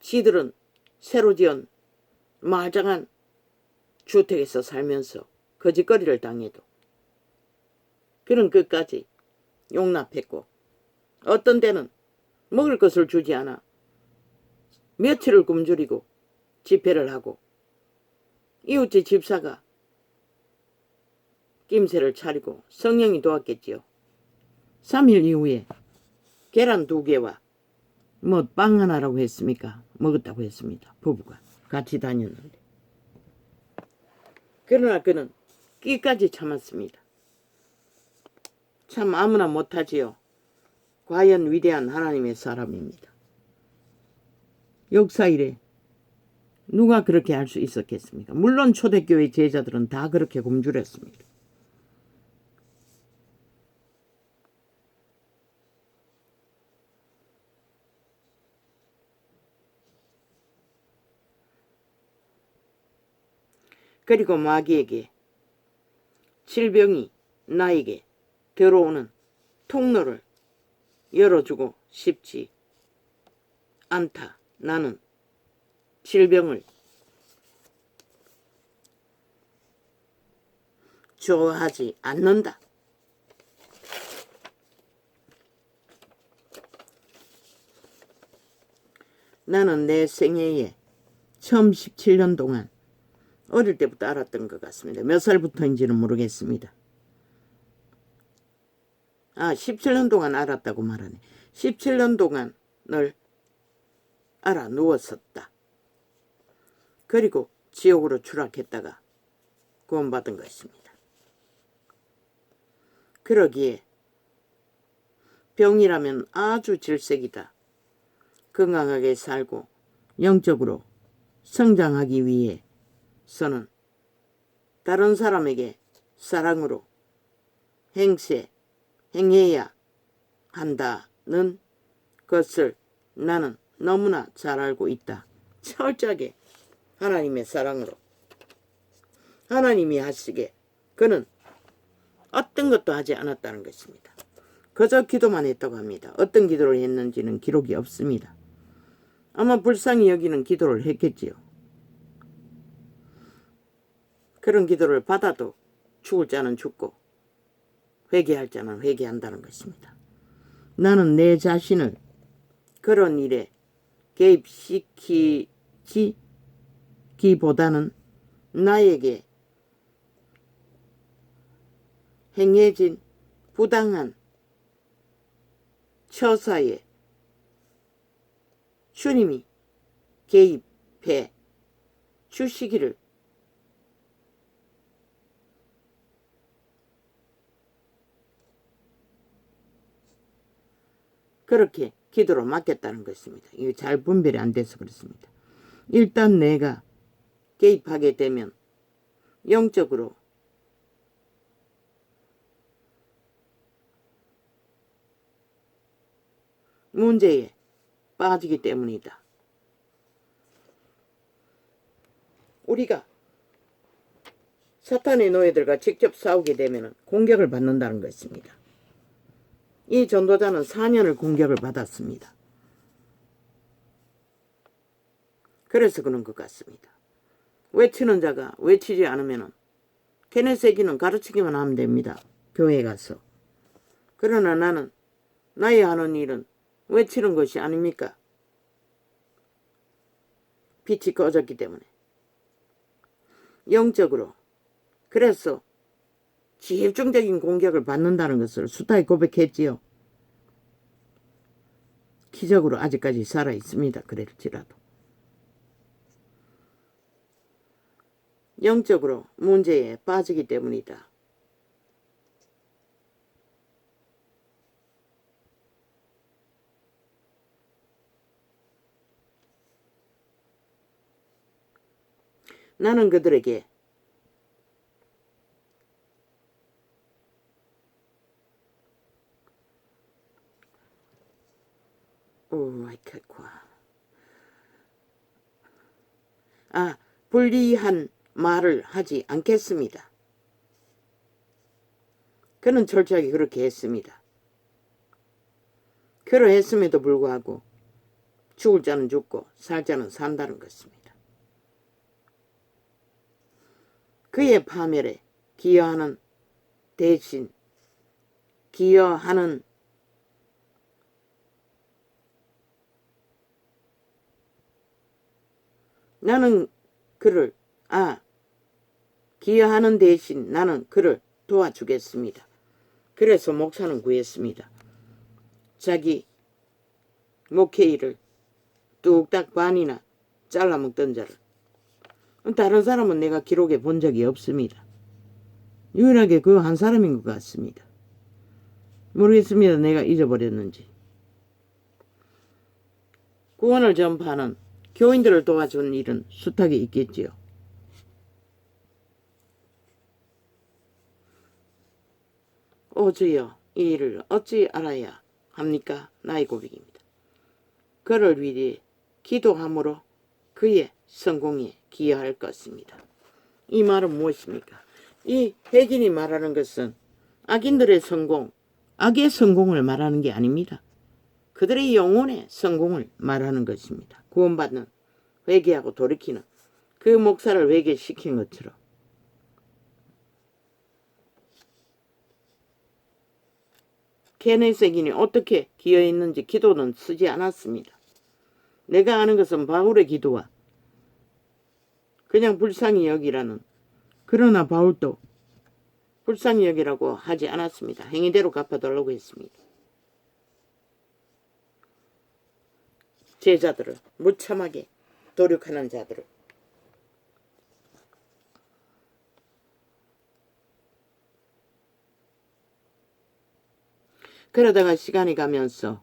지들은 새로 지은 말짱한 주택에서 살면서 거짓거리를 당해도 그는 끝까지 용납했고 어떤 때는 먹을 것을 주지 않아 며칠을 굶주리고 집회를 하고 이웃집 집사가 낌새를 차리고 성령이 도왔겠지요. 3일 이후에 계란 2개와 뭐 빵 하나라고 했습니까? 먹었다고 했습니다. 부부가 같이 다녔는데. 그러나 그는 끼까지 참았습니다. 참 아무나 못하지요. 과연 위대한 하나님의 사람입니다. 역사 이래 누가 그렇게 할 수 있었겠습니까? 물론 초대교회 제자들은 다 그렇게 굶주렸습니다. 그리고 마귀에게 질병이 나에게 들어오는 통로를 열어주고 싶지 않다. 나는 질병을 좋아하지 않는다. 나는 내 생애에 처음 17년 동안 어릴 때부터 알았던 것 같습니다. 몇 살부터인지는 모르겠습니다. 17년 동안 알았다고 말하네. 17년 동안을 알아 누웠었다. 그리고 지옥으로 추락했다가 구원받은 것입니다. 그러기에 병이라면 아주 질색이다. 건강하게 살고 영적으로 성장하기 위해서는 다른 사람에게 사랑으로 행해야 한다는 것을 나는 너무나 잘 알고 있다. 철저하게 하나님의 사랑으로 하나님이 하시게 그는 어떤 것도 하지 않았다는 것입니다. 그저 기도만 했다고 합니다. 어떤 기도를 했는지는 기록이 없습니다. 아마 불쌍히 여기는 기도를 했겠지요. 그런 기도를 받아도 죽을 자는 죽고 회개할 자는 회개한다는 것입니다. 나는 내 자신을 그런 일에 개입시키기보다는 나에게 행해진 부당한 처사에 주님이 개입해 주시기를 그렇게 기도로 맡겼다는 것입니다. 이거 잘 분별이 안 돼서 그렇습니다. 일단 내가 개입하게 되면 영적으로 문제에 빠지기 때문이다. 우리가 사탄의 노예들과 직접 싸우게 되면 공격을 받는다는 것입니다. 이 전도자는 4년을 공격을 받았습니다. 그래서 그런 것 같습니다. 외치는 자가 외치지 않으면 케네세기는 가르치기만 하면 됩니다. 교회에 가서. 그러나 나는 나의 하는 일은 외치는 것이 아닙니까? 빛이 꺼졌기 때문에. 영적으로. 그래서 집중적인 공격을 받는다는 것을 수타에 고백했지요. 기적으로 아직까지 살아있습니다. 그럴지라도. 영적으로 문제에 빠지기 때문이다. 나는 그들에게 불리한 말을 하지 않겠습니다. 그는 철저하게 그렇게 했습니다. 그러했음에도 불구하고 죽을 자는 죽고 살 자는 산다는 것입니다. 그의 파멸에 기여하는 대신 기여하는 나는 그를 기여하는 대신 나는 그를 도와주겠습니다. 그래서 목사는 구했습니다. 자기 목회일을 뚝딱 반이나 잘라먹던 자를. 다른 사람은 내가 기록해 본 적이 없습니다. 유일하게 그 한 사람인 것 같습니다. 모르겠습니다. 내가 잊어버렸는지. 구원을 전파하는 교인들을 도와준 일은 숱하게 있겠지요. 오 주여, 이 일을 어찌 알아야 합니까? 나의 고백입니다. 그를 위해 기도함으로 그의 성공에 기여할 것입니다. 이 말은 무엇입니까? 이 백인이 말하는 것은 악인들의 성공, 악의 성공을 말하는 게 아닙니다. 그들의 영혼의 성공을 말하는 것입니다. 구원받는, 회개하고 돌이키는 그 목사를 회개시킨 것처럼 케네세긴이 어떻게 기여했는지 기도는 쓰지 않았습니다. 내가 아는 것은 바울의 기도와 그냥 불쌍히 여기라는, 그러나 바울도 불쌍히 여기라고 하지 않았습니다. 행위대로 갚아달라고 했습니다. 제자들을, 무참하게 노력하는 자들을. 그러다가 시간이 가면서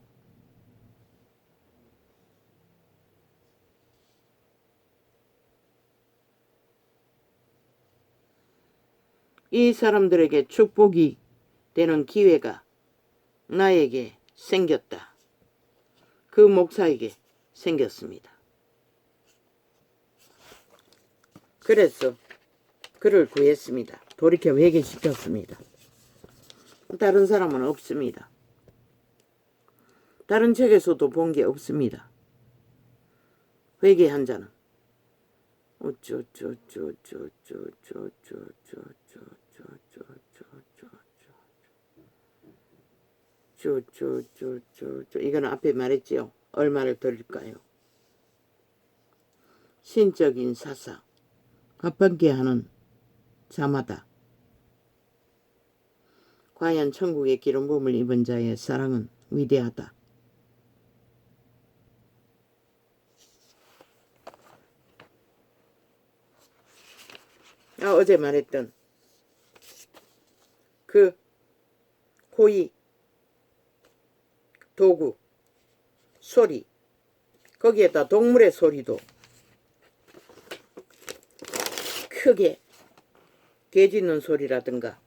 이 사람들에게 축복이 되는 기회가 나에게 생겼다. 그 목사에게 생겼습니다. 그래서 그를 구했습니다. 돌이켜 회개시켰습니다. 다른 사람은 없습니다. 다른 책에서도 본 게 없습니다. 회개한 자는 이거는 앞에 말했지요. 얼마를 드릴까요? 신적인 사상, 가판게 하는 자마다 과연 천국의 기름 부음을 입은 자의 사랑은 위대하다. 어제 말했던 그 호의, 도구, 소리, 거기에다 동물의 소리도 크게 개 짖는 소리라든가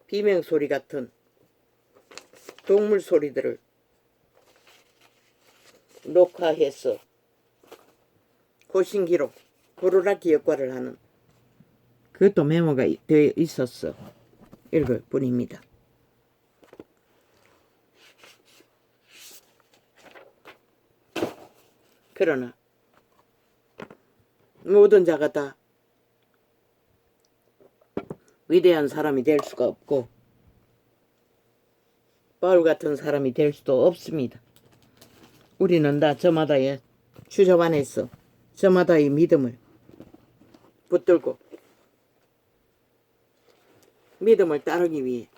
비명소리 같은 동물 소리들을 녹화해서 고신기록 고르라기 역할을 하는 그것도 메모가 되어 있었어. 읽을 뿐입니다. 그러나 모든 자가 다 위대한 사람이 될 수가 없고 바울 같은 사람이 될 수도 없습니다. 우리는 다 저마다의 주접 안에서 저마다의 믿음을 붙들고 믿음을 따르기 위해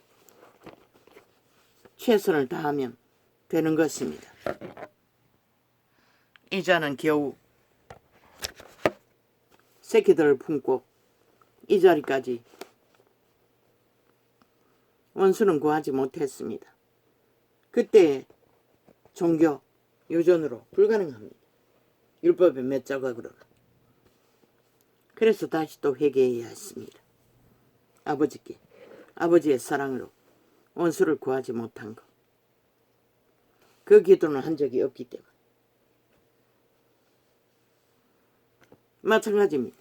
최선을 다하면 되는 것입니다. 이 자는 겨우 새끼들을 품고 이 자리까지 원수는 구하지 못했습니다. 그때 종교 유전으로 불가능합니다. 율법의 몇 조각으로는. 그래서 다시 또 회개해야 했습니다. 아버지께 아버지의 사랑으로 원수를 구하지 못한 것. 그 기도는 한 적이 없기 때문에. 마찬가지입니다.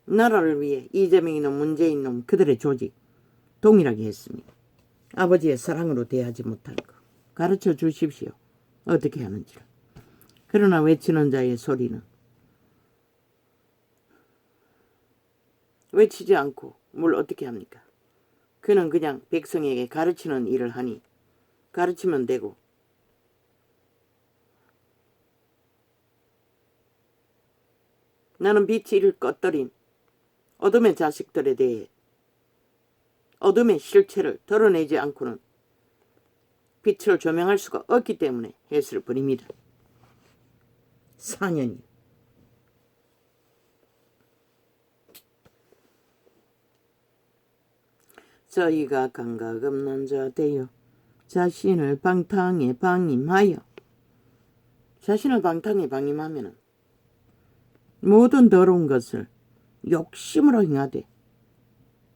나라를 위해 이재명 놈 문재인 놈 그들의 조직 동일하게 했습니다. 아버지의 사랑으로 대하지 못한 것. 가르쳐 주십시오. 어떻게 하는지를. 그러나 외치는 자의 소리는 외치지 않고 뭘 어떻게 합니까? 그는 그냥 백성에게 가르치는 일을 하니 가르치면 되고 나는 빛이 이를 꺼뜨린 어둠의 자식들에 대해 어둠의 실체를 드러내지 않고는 빛을 조명할 수가 없기 때문에 했을 뿐입니다. 4년이 저희가 감각 없는 자 되어 자신을 방탕에 방임하여 자신을 방탕에 방임하면 모든 더러운 것을 욕심으로 행하되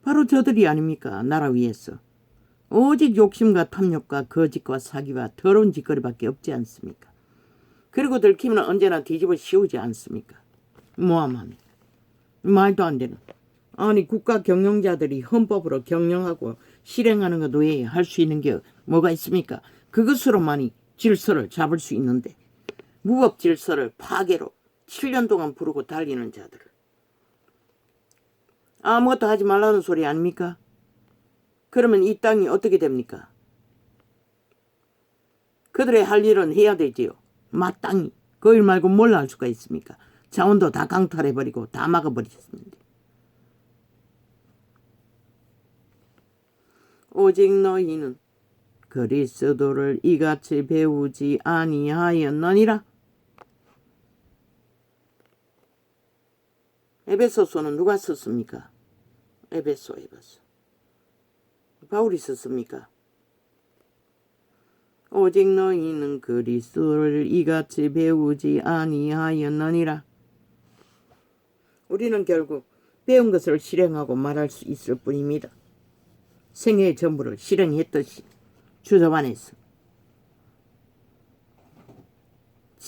바로 저들이 아닙니까? 나라 위에서 오직 욕심과 탐욕과 거짓과 사기와 더러운 짓거리밖에 없지 않습니까? 그리고 들키면 언제나 뒤집어 씌우지 않습니까? 모함합니다. 말도 안 되는. 아니 국가 경영자들이 헌법으로 경영하고 실행하는 것 외에 할 수 있는 게 뭐가 있습니까? 그것으로만이 질서를 잡을 수 있는데 무법 질서를 파괴로 7년 동안 부르고 달리는 자들을 아무것도 하지 말라는 소리 아닙니까? 그러면 이 땅이 어떻게 됩니까? 그들의 할 일은 해야 되지요. 마땅히. 그 일 말고 뭘 할 수가 있습니까? 자원도 다 강탈해버리고 다 막아버리셨는데. 오직 너희는 그리스도를 이같이 배우지 아니하였느니라. 에베소서는 누가 썼습니까? 에베소. 바울이 썼습니까? 오직 너희는 그리스도를 이같이 배우지 아니하였느니라. 우리는 결국 배운 것을 실행하고 말할 수 있을 뿐입니다. 생애의 전부를 실행했듯이 주접 안에서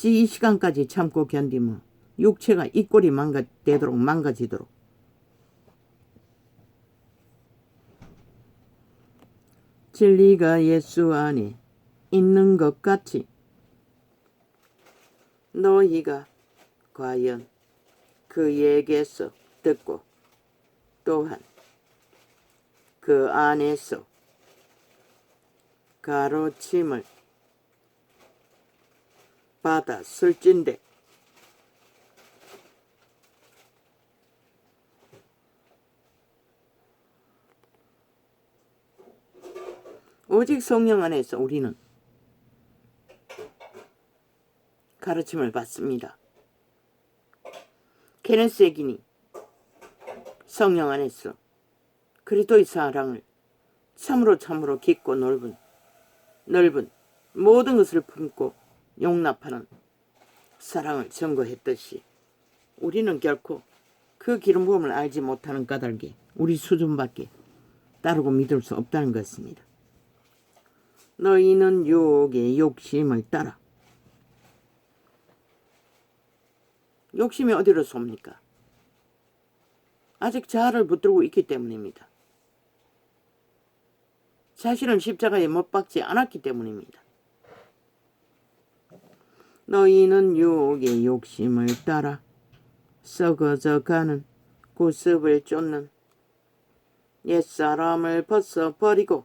이 시간까지 참고 견디면 육체가 이 꼴이 망가지도록 진리가 예수 안에 있는 것 같이 너희가 과연 그에게서 듣고 또한 그 안에서 가르침을 받았을진데 오직 성령 안에서 우리는 가르침을 받습니다. 케네스 에긴이 성령 안에서 그리스도의 사랑을 참으로 깊고 넓은 모든 것을 품고 용납하는 사랑을 증거했듯이 우리는 결코 그 기름 부음을 알지 못하는 까닭에 우리 수준밖에 따르고 믿을 수 없다는 것입니다. 너희는 유혹의 욕심을 따라. 욕심이 어디로서 옵니까? 아직 자아를 붙들고 있기 때문입니다. 자신을 십자가에 못 박지 않았기 때문입니다. 너희는 유혹의 욕심을 따라 썩어져 가는 구습을 쫓는 옛사람을 벗어버리고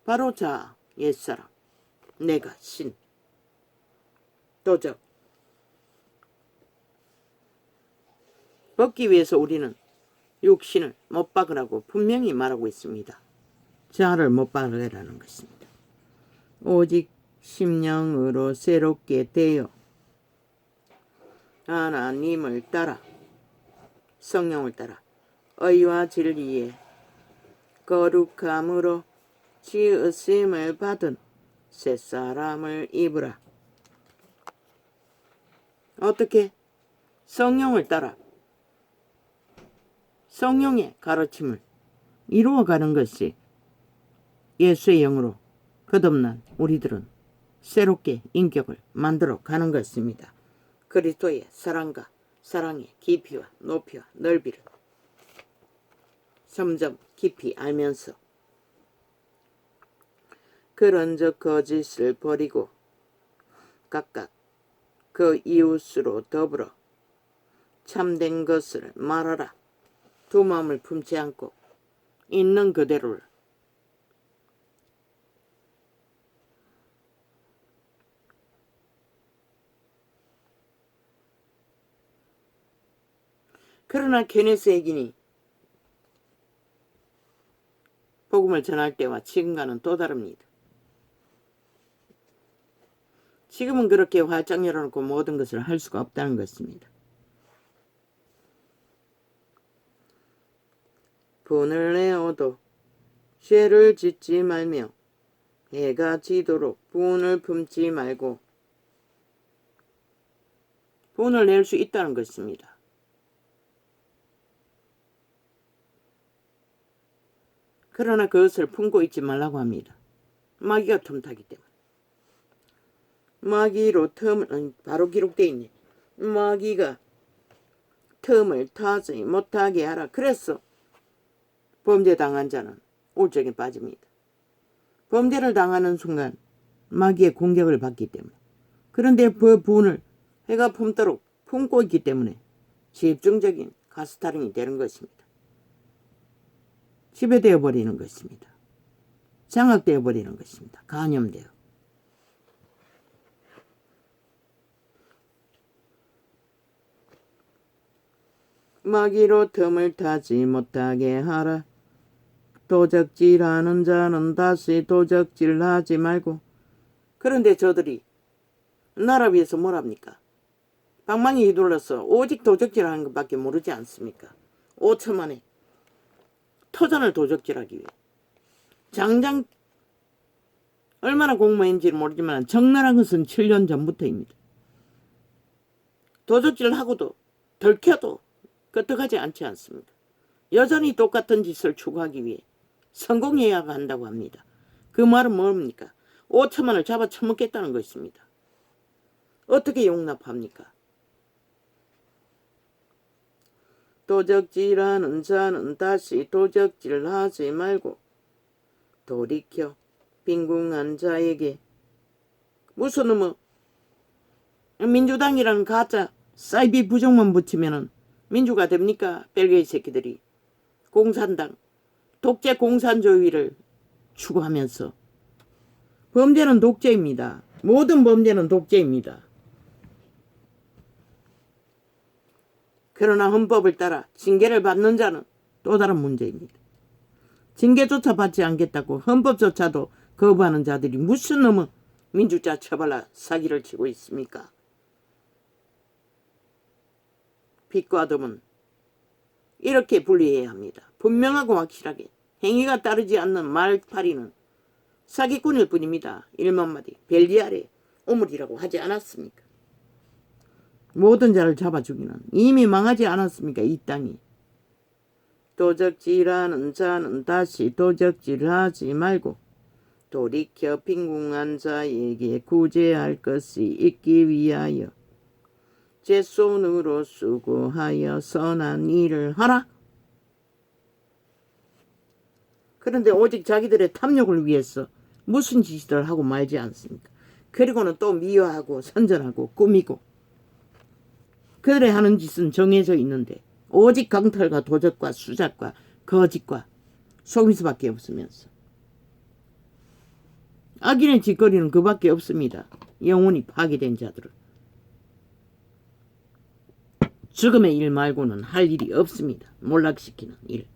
바로 자 옛사람 내가 신 도적 벗기 위해서 우리는 육신을 못 박으라고 분명히 말하고 있습니다. 자아를 못 박으라는 것입니다. 오직 심령으로 새롭게 되어 하나님을 따라 성령을 따라 의와 진리에 거룩함으로 지으심을 받은 새사람을 입으라. 어떻게? 성령을 따라 성령의 가르침을 이루어가는 것이 예수의 영으로 거듭난 우리들은 새롭게 인격을 만들어 가는 것입니다. 그리스도의 사랑과 사랑의 깊이와 높이와 넓이를 점점 깊이 알면서 그런즉 거짓을 버리고 각각 그 이웃으로 더불어 참된 것을 말하라. 두 마음을 품지 않고 있는 그대로를 그러나 케네스 에긴이 복음을 전할 때와 지금과는 또 다릅니다. 지금은 그렇게 활짝 열어놓고 모든 것을 할 수가 없다는 것입니다. 분을 내어도 죄를 짓지 말며 해가 지도록 분을 품지 말고 분을 낼 수 있다는 것입니다. 그러나 그것을 품고 있지 말라고 합니다. 마귀가 틈타기 때문에. 마귀로 틈을 바로 기록되어 있네. 마귀가 틈을 타지 못하게 하라. 그래서 범죄 당한 자는 우울증에 빠집니다. 범죄를 당하는 순간 마귀의 공격을 받기 때문에. 그런데 그 분을 해가 품도록 품고 있기 때문에 집중적인 가스타링이 되는 것입니다. 지배되어 버리는 것입니다. 장악되어 버리는 것입니다. 간염되어. 마귀로 틈을 타지 못하게 하라. 도적질하는 자는 다시 도적질하지 말고. 그런데 저들이 나라 위에서 뭘 합니까? 방망이 휘둘러서 오직 도적질하는 것밖에 모르지 않습니까? 5초 만에 터전을 도적질하기 위해. 장장 얼마나 공모했는지는 모르지만 적나라한 것은 7년 전부터입니다. 도적질하고도 들켜도 끄떡하지 않지 않습니다. 여전히 똑같은 짓을 추구하기 위해 성공해야 한다고 합니다. 그 말은 뭡니까? 5천만을 잡아 처먹겠다는 것입니다. 어떻게 용납합니까? 도적질하는 자는 다시 도적질하지 말고 돌이켜 빈궁한 자에게 무슨 놈의 민주당이라는 가짜 사이비 부정만 붙이면은 민주가 됩니까? 벨기에 새끼들이 공산당 독재 공산주의를 추구하면서 범죄는 독재입니다. 모든 범죄는 독재입니다. 그러나 헌법을 따라 징계를 받는 자는 또 다른 문제입니다. 징계조차 받지 않겠다고 헌법조차도 거부하는 자들이 무슨 놈의 민주자 처벌라 사기를 치고 있습니까? 빛과 어둠은 이렇게 분리해야 합니다. 분명하고 확실하게 행위가 따르지 않는 말파리는 사기꾼일 뿐입니다. 일만마디 벨리아레 오물이라고 하지 않았습니까? 모든 자를 잡아 죽이는 이미 망하지 않았습니까? 이 땅이. 도적질하는 자는 다시 도적질을 하지 말고 돌이켜 빈궁한 자에게 구제할 것이 있기 위하여 제 손으로 수고하여 선한 일을 하라. 그런데 오직 자기들의 탐욕을 위해서 무슨 짓을 하고 말지 않습니까? 그리고는 또 미화하고 선전하고 꾸미고 그들의 하는 짓은 정해져 있는데 오직 강탈과 도적과 수작과 거짓과 속임수밖에 없으면서 악인의 짓거리는 그밖에 없습니다. 영혼이 파괴된 자들은 죽음의 일 말고는 할 일이 없습니다. 몰락시키는 일.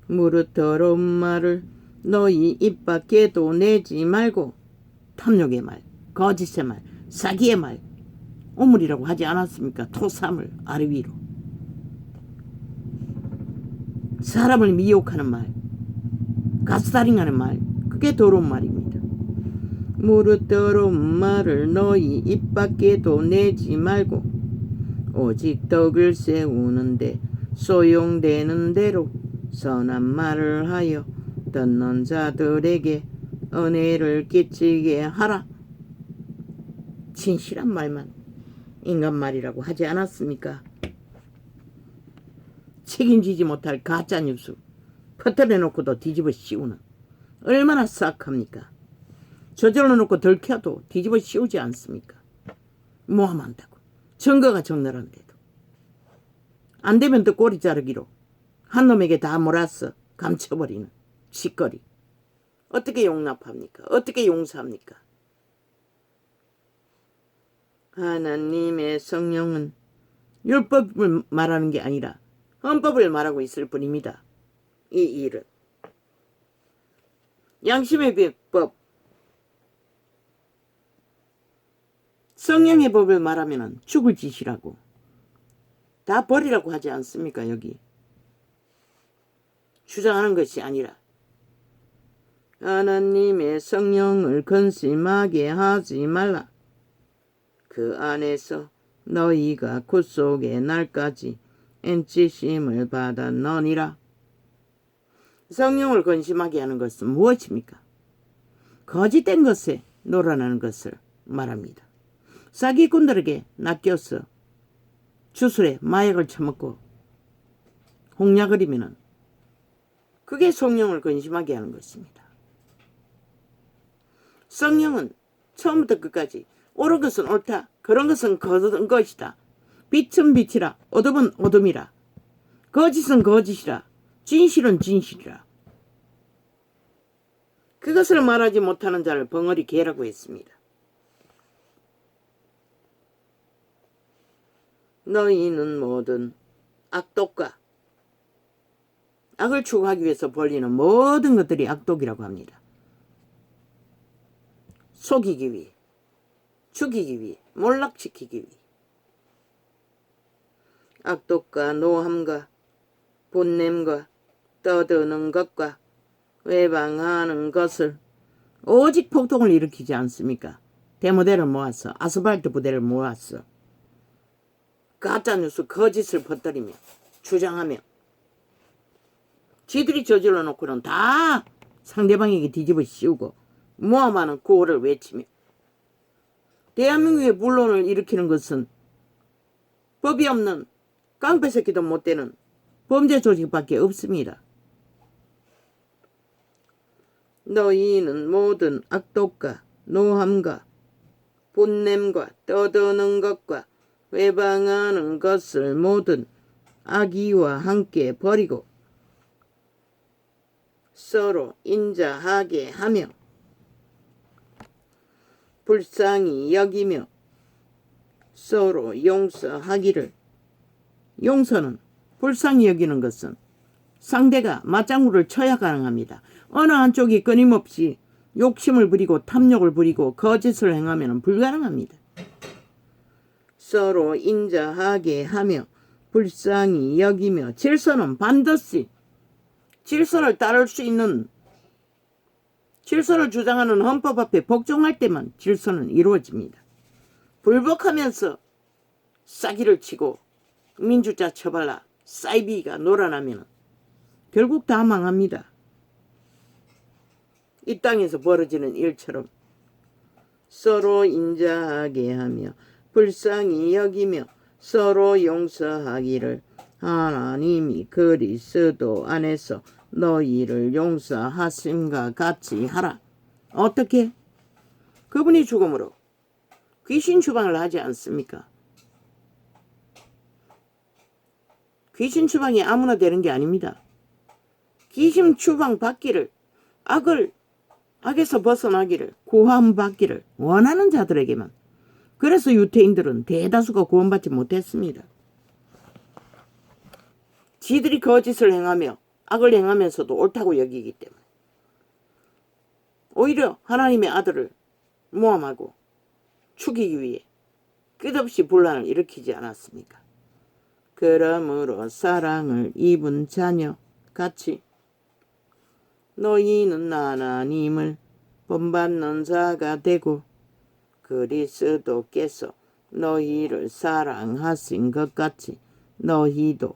무릇 더러운 말을 너희 입 밖에도 내지 말고 탐욕의 말, 거짓의 말, 사기의 말, 오물이라고 하지 않았습니까? 토삼을 아래 위로. 사람을 미혹하는 말, 가스다링하는 말, 그게 더러운 말입니다. 무릇 더러운 말을 너희 입 밖에도 내지 말고 오직 덕을 세우는데 소용되는 대로 선한 말을 하여 듣는 자들에게 은혜를 끼치게 하라. 진실한 말만 인간 말이라고 하지 않았습니까? 책임지지 못할 가짜뉴스 퍼뜨려놓고도 뒤집어 씌우는 얼마나 싹합니까? 저질러 놓고 들켜도 뒤집어 씌우지 않습니까? 모함한다고 증거가 적나라한데도 안 되면 또 꼬리 자르기로 한 놈에게 다 몰아서 감춰버리는 짓거리. 어떻게 용납합니까? 어떻게 용서합니까? 하나님의 성령은 율법을 말하는 게 아니라 헌법을 말하고 있을 뿐입니다. 이 일은 양심의 법, 성령의 법을 말하면 죽을 짓이라고 다 버리라고 하지 않습니까? 여기 주장하는 것이 아니라 하나님의 성령을 근심하게 하지 말라. 그 안에서 너희가 구속의 날까지 인치심을 받았느니라. 성령을 근심하게 하는 것은 무엇입니까? 거짓된 것에 놀아나는 것을 말합니다. 사기꾼들에게 낚여서 주술에 마약을 처먹고 홍약을이면은 그게 성령을 근심하게 하는 것입니다. 성령은 처음부터 끝까지 옳은 것은 옳다, 그런 것은 거짓 것이다, 빛은 빛이라, 어둠은 어둠이라, 거짓은 거짓이라, 진실은 진실이라. 그것을 말하지 못하는 자를 벙어리 개라고 했습니다. 너희는 모든 악독과 악을 추구하기 위해서 벌리는 모든 것들이 악독이라고 합니다. 속이기 위해, 죽이기 위해, 몰락시키기 위해. 악독과 노함과 분냄과 떠드는 것과 외방하는 것을 오직 폭동을 일으키지 않습니까? 대모대를 모았어. 아스팔트 부대를 모았어. 가짜뉴스 거짓을 퍼뜨리며 주장하며 지들이 저질러 놓고는 다 상대방에게 뒤집어 씌우고 모함하는 구호를 외치며 대한민국의 분론을 일으키는 것은 법이 없는 깡패 새끼도 못 되는 범죄 조직밖에 없습니다. 너희는 모든 악독과 노함과 분냄과 떠드는 것과 외방하는 것을 모든 악의와 함께 버리고 서로 인자하게 하며 불쌍히 여기며 서로 용서하기를. 용서는 불쌍히 여기는 것은 상대가 맞장구를 쳐야 가능합니다. 어느 한쪽이 끊임없이 욕심을 부리고 탐욕을 부리고 거짓을 행하면 불가능합니다. 서로 인자하게 하며 불쌍히 여기며. 질서는 반드시 질서를 따를 수 있는, 질서를 주장하는 헌법 앞에 복종할 때만 질서는 이루어집니다. 불복하면서 싸기를 치고 민주자 처발라 사이비가 놀아나면 결국 다 망합니다. 이 땅에서 벌어지는 일처럼 서로 인자하게 하며 불쌍히 여기며 서로 용서하기를 하나님이 그리스도 안에서 너희를 용서하심과 같이 하라. 어떻게? 그분이 죽음으로 귀신 추방을 하지 않습니까? 귀신 추방이 아무나 되는 게 아닙니다. 귀신 추방 받기를, 악에서 벗어나기를, 구원받기를 원하는 자들에게만. 그래서 유태인들은 대다수가 구원받지 못했습니다. 지들이 거짓을 행하며 악을 행하면서도 옳다고 여기기 때문에 오히려 하나님의 아들을 모함하고 죽이기 위해 끝없이 분란을 일으키지 않았습니까? 그러므로 사랑을 입은 자녀 같이 너희는 하나님을 본받는 자가 되고 그리스도께서 너희를 사랑하신 것 같이 너희도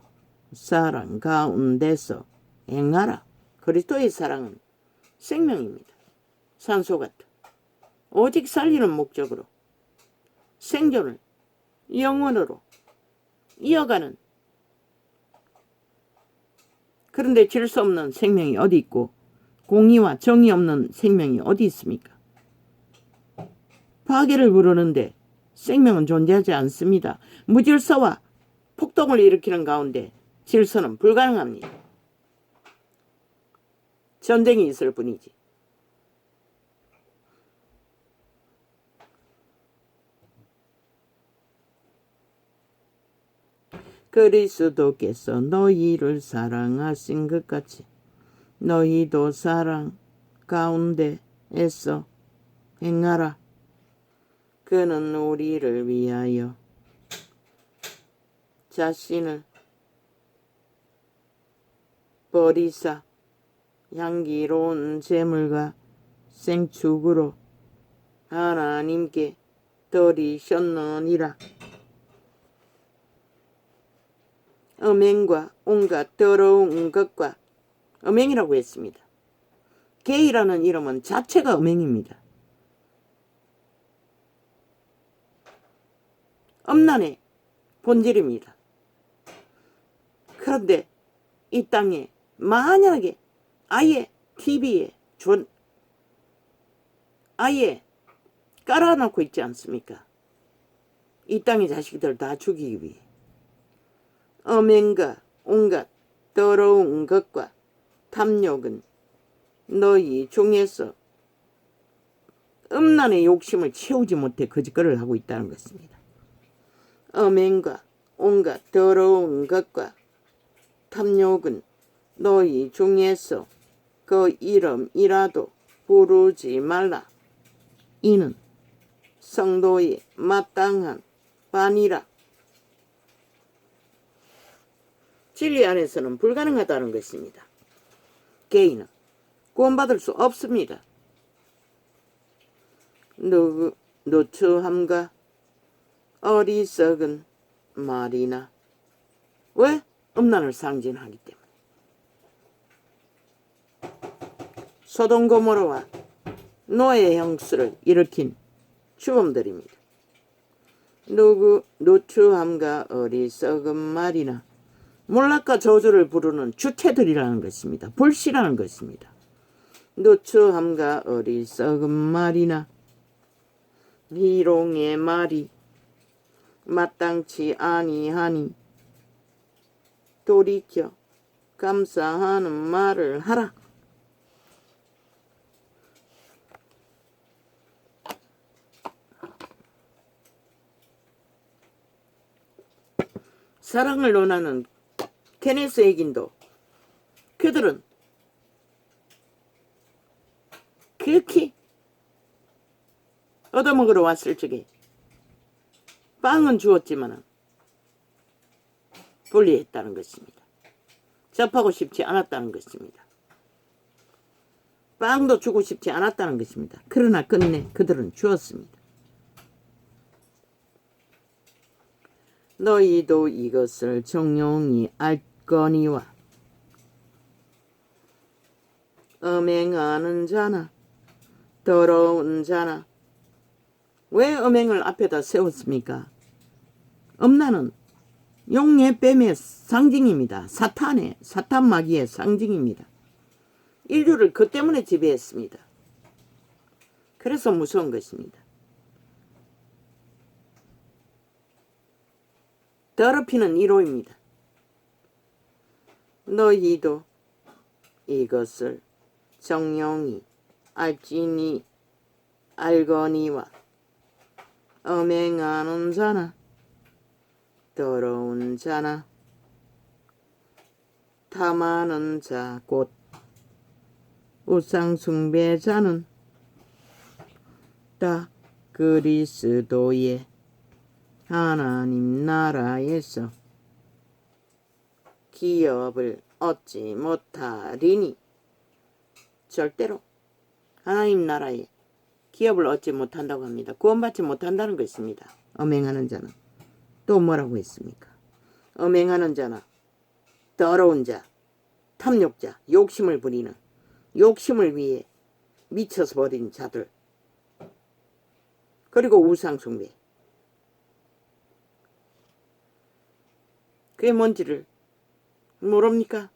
사랑 가운데서 행하라. 그리스도의 사랑은 생명입니다. 산소 같아. 오직 살리는 목적으로 생존을 영원으로 이어가는. 그런데 질서 없는 생명이 어디 있고 공의와 정의 없는 생명이 어디 있습니까? 파괴를 부르는데 생명은 존재하지 않습니다. 무질서와 폭동을 일으키는 가운데 질서는 불가능합니다. 전쟁이 있을 뿐이지. 그리스도께서 너희를 사랑하신 것 같이 너희도 사랑 가운데에서 행하라. 그는 우리를 위하여 자신을 버리사 향기로운 제물과 생축으로 하나님께 드리셨느니라. 음행과 온갖 더러운 것과, 음행이라고 했습니다. 게이라는 이름은 자체가 음행입니다. 음란의 본질입니다. 그런데 이 땅에 만약에 아예 TV에 아예 깔아놓고 있지 않습니까? 이 땅의 자식들 다 죽이기 위해. 음행과 온갖 더러운 것과 탐욕은 너희 중에서 음란의 욕심을 채우지 못해 거짓거리를 하고 있다는 것입니다. 음행과 온갖 더러운 것과 탐욕은 너희 중에서 그 이름이라도 부르지 말라. 이는 성도의 마땅한 반이라. 진리 안에서는 불가능하다는 것입니다. 개인은 구원받을 수 없습니다. 누추함과 어리석은 말이나. 왜? 음란을 상징하기 때문에. 소돔 고모라와 노예 형수를 일으킨 죽음들입니다. 누추함과 어리석은 말이나 몰락과 저주를 부르는 주체들이라는 것입니다. 불씨라는 것입니다. 누추함과 어리석은 말이나 희롱의 말이 마땅치 아니하니 돌이켜 감사하는 말을 하라. 사랑을 논하는 케네스 에긴도 그들은 극히 얻어먹으러 왔을 적에 빵은 주었지만 분리했다는 것입니다. 접하고 싶지 않았다는 것입니다. 빵도 주고 싶지 않았다는 것입니다. 그러나 끝내 그들은 주었습니다. 너희도 이것을 정용히 알거니와 음행하는 자나 더러운 자나. 왜 음행을 앞에다 세웠습니까? 음란은 용의 뱀의 상징입니다. 사탄 마귀의 상징입니다. 인류를 그 때문에 지배했습니다. 그래서 무서운 것입니다. 더럽히는 1호입니다. 너희도 이것을 정용히 알거니와 음행하는 자나 더러운 자나 탐하는 자 곧 우상숭배자는 다 그리스도의 하나님 나라에서 기업을 얻지 못하리니. 절대로 하나님 나라에 기업을 얻지 못한다고 합니다. 구원받지 못한다는 것입니다. 음행하는 자는. 또 뭐라고 했습니까? 음행하는 자나 더러운 자, 탐욕자, 욕심을 부리는, 욕심을 위해 미쳐서 버린 자들, 그리고 우상숭배. 그게 뭔지를 모릅니까?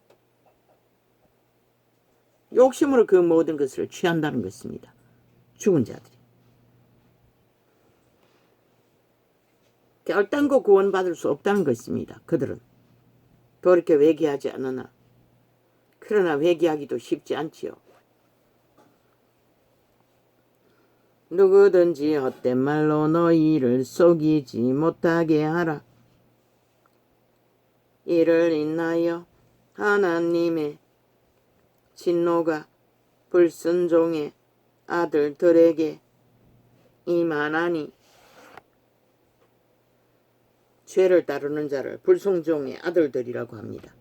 욕심으로 그 모든 것을 취한다는 것입니다. 죽은 자들이. 결단코 구원받을 수 없다는 것입니다. 그들은 그렇게 회개하지 않으나. 그러나 회개하기도 쉽지 않지요. 누구든지 헛된 말로 너희를 속이지 못하게 하라. 이를 인하여 하나님의 진노가 불순종의 아들들에게 임하나니. 죄를 따르는 자를 불순종의 아들들이라고 합니다.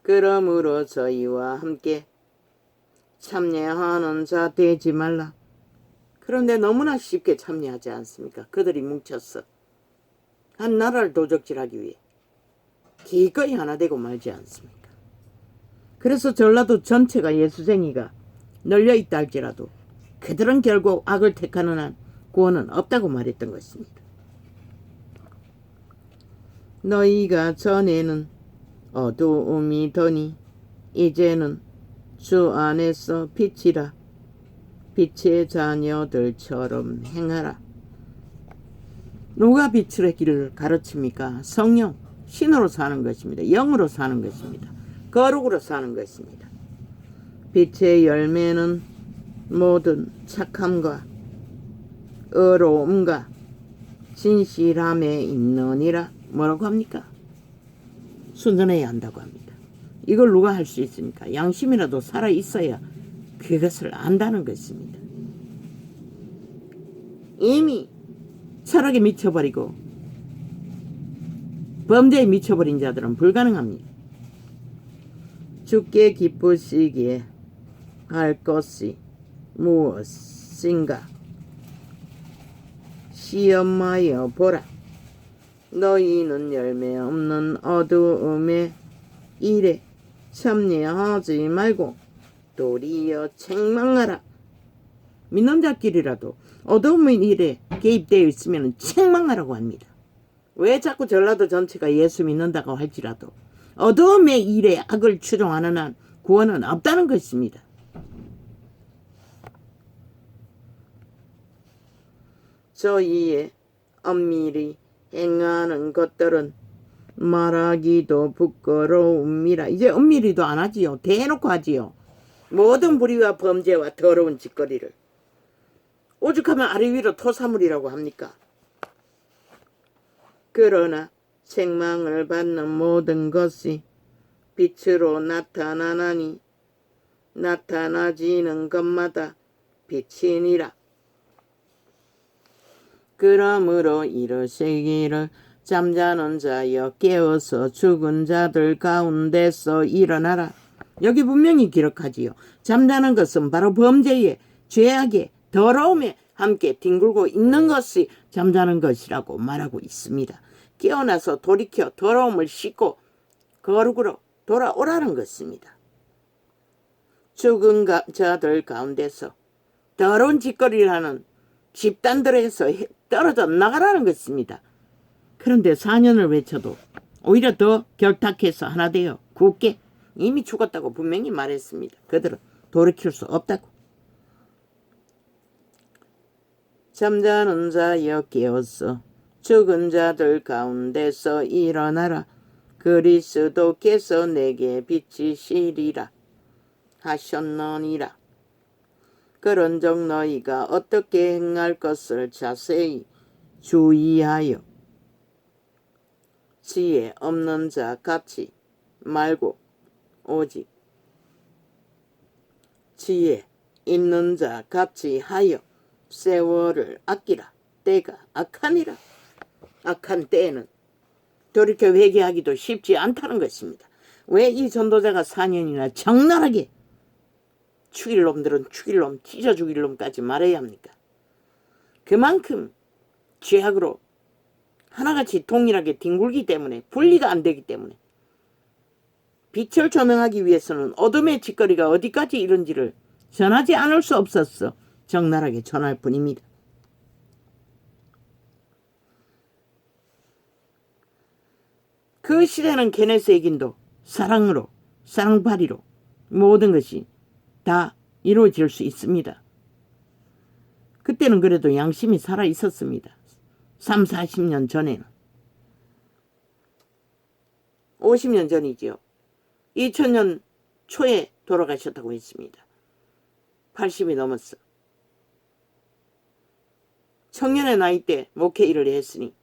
그러므로 저희와 함께 참여하는 자 되지 말라. 그런데 너무나 쉽게 참여하지 않습니까? 그들이 뭉쳤어. 한 나라를 도적질하기 위해 기꺼이 하나 되고 말지 않습니까? 그래서 전라도 전체가 예수쟁이가 널려있다 할지라도 그들은 결국 악을 택하는 한 구원은 없다고 말했던 것입니다. 너희가 전에는 어두움이더니 이제는 주 안에서 빛이라. 빛의 자녀들처럼 행하라. 누가 빛의 길을 가르칩니까? 성령, 신으로 사는 것입니다. 영으로 사는 것입니다. 거룩으로 사는 것입니다. 빛의 열매는 모든 착함과 의로움과 진실함에 있느니라. 뭐라고 합니까? 순전해야 한다고 합니다. 이걸 누가 할 수 있습니까? 양심이라도 살아있어야 그것을 안다는 것입니다. 이미 철학에 미쳐버리고 범죄에 미쳐버린 자들은 불가능합니다. 주께 기쁘시게 할 것이 무엇인가? 시험하여 보라. 너희는 열매 없는 어두움의 일에 참여하지 말고 도리어 책망하라. 믿는 자끼리라도 어두움의 일에 개입되어 있으면 책망하라고 합니다. 왜 자꾸 전라도 전체가 예수 믿는다고 할지라도 어둠의 일에 악을 추종하는 한 구원은 없다는 것입니다. 저희의 엄밀히 행하는 것들은 말하기도 부끄러움이라. 이제 엄밀히도 안 하지요. 대놓고 하지요. 모든 불의와 범죄와 더러운 짓거리를 오죽하면 아래 위로 토사물이라고 합니까? 그러나 책망을 받는 모든 것이 빛으로 나타나나니 나타나지는 것마다 빛이니라. 그러므로 이르시기를 잠자는 자여 깨어서 죽은 자들 가운데서 일어나라. 여기 분명히 기록하지요. 잠자는 것은 바로 범죄에 죄악에 더러움에 함께 뒹굴고 있는 것이 잠자는 것이라고 말하고 있습니다. 깨어나서 돌이켜 더러움을 씻고 거룩으로 돌아오라는 것입니다. 죽은 자들 가운데서 더러운 짓거리를 하는 집단들에서 떨어져 나가라는 것입니다. 그런데 4년을 외쳐도 오히려 더 결탁해서 하나 되어 굳게 이미 죽었다고 분명히 말했습니다. 그들은 돌이킬 수 없다고. 잠자는 자여 깨어서 죽은 자들 가운데서 일어나라. 그리스도께서 내게 비치시리라 하셨느니라. 그런즉 너희가 어떻게 행할 것을 자세히 주의하여 지혜 없는 자 같이 말고 오직 지혜 있는 자 같이 하여 세월을 아끼라. 때가 악하니라. 악한 때에는 돌이켜 회개하기도 쉽지 않다는 것입니다. 왜 이 전도자가 4년이나 적나라하게 죽일 놈들은 죽일 놈, 찢어 죽일 놈까지 말해야 합니까? 그만큼 죄악으로 하나같이 동일하게 뒹굴기 때문에, 분리가 안 되기 때문에 빛을 조명하기 위해서는 어둠의 짓거리가 어디까지 이른지를 전하지 않을 수 없었어. 적나라하게 전할 뿐입니다. 그 시대는 게네스 액인도 사랑으로, 사랑바리로 모든 것이 다 이루어질 수 있습니다. 그때는 그래도 양심이 살아 있었습니다. 3, 40년 전에는. 50년 전이지요. 2000년 초에 돌아가셨다고 했습니다. 80이 넘었어. 청년의 나이 때 목회 일을 했으니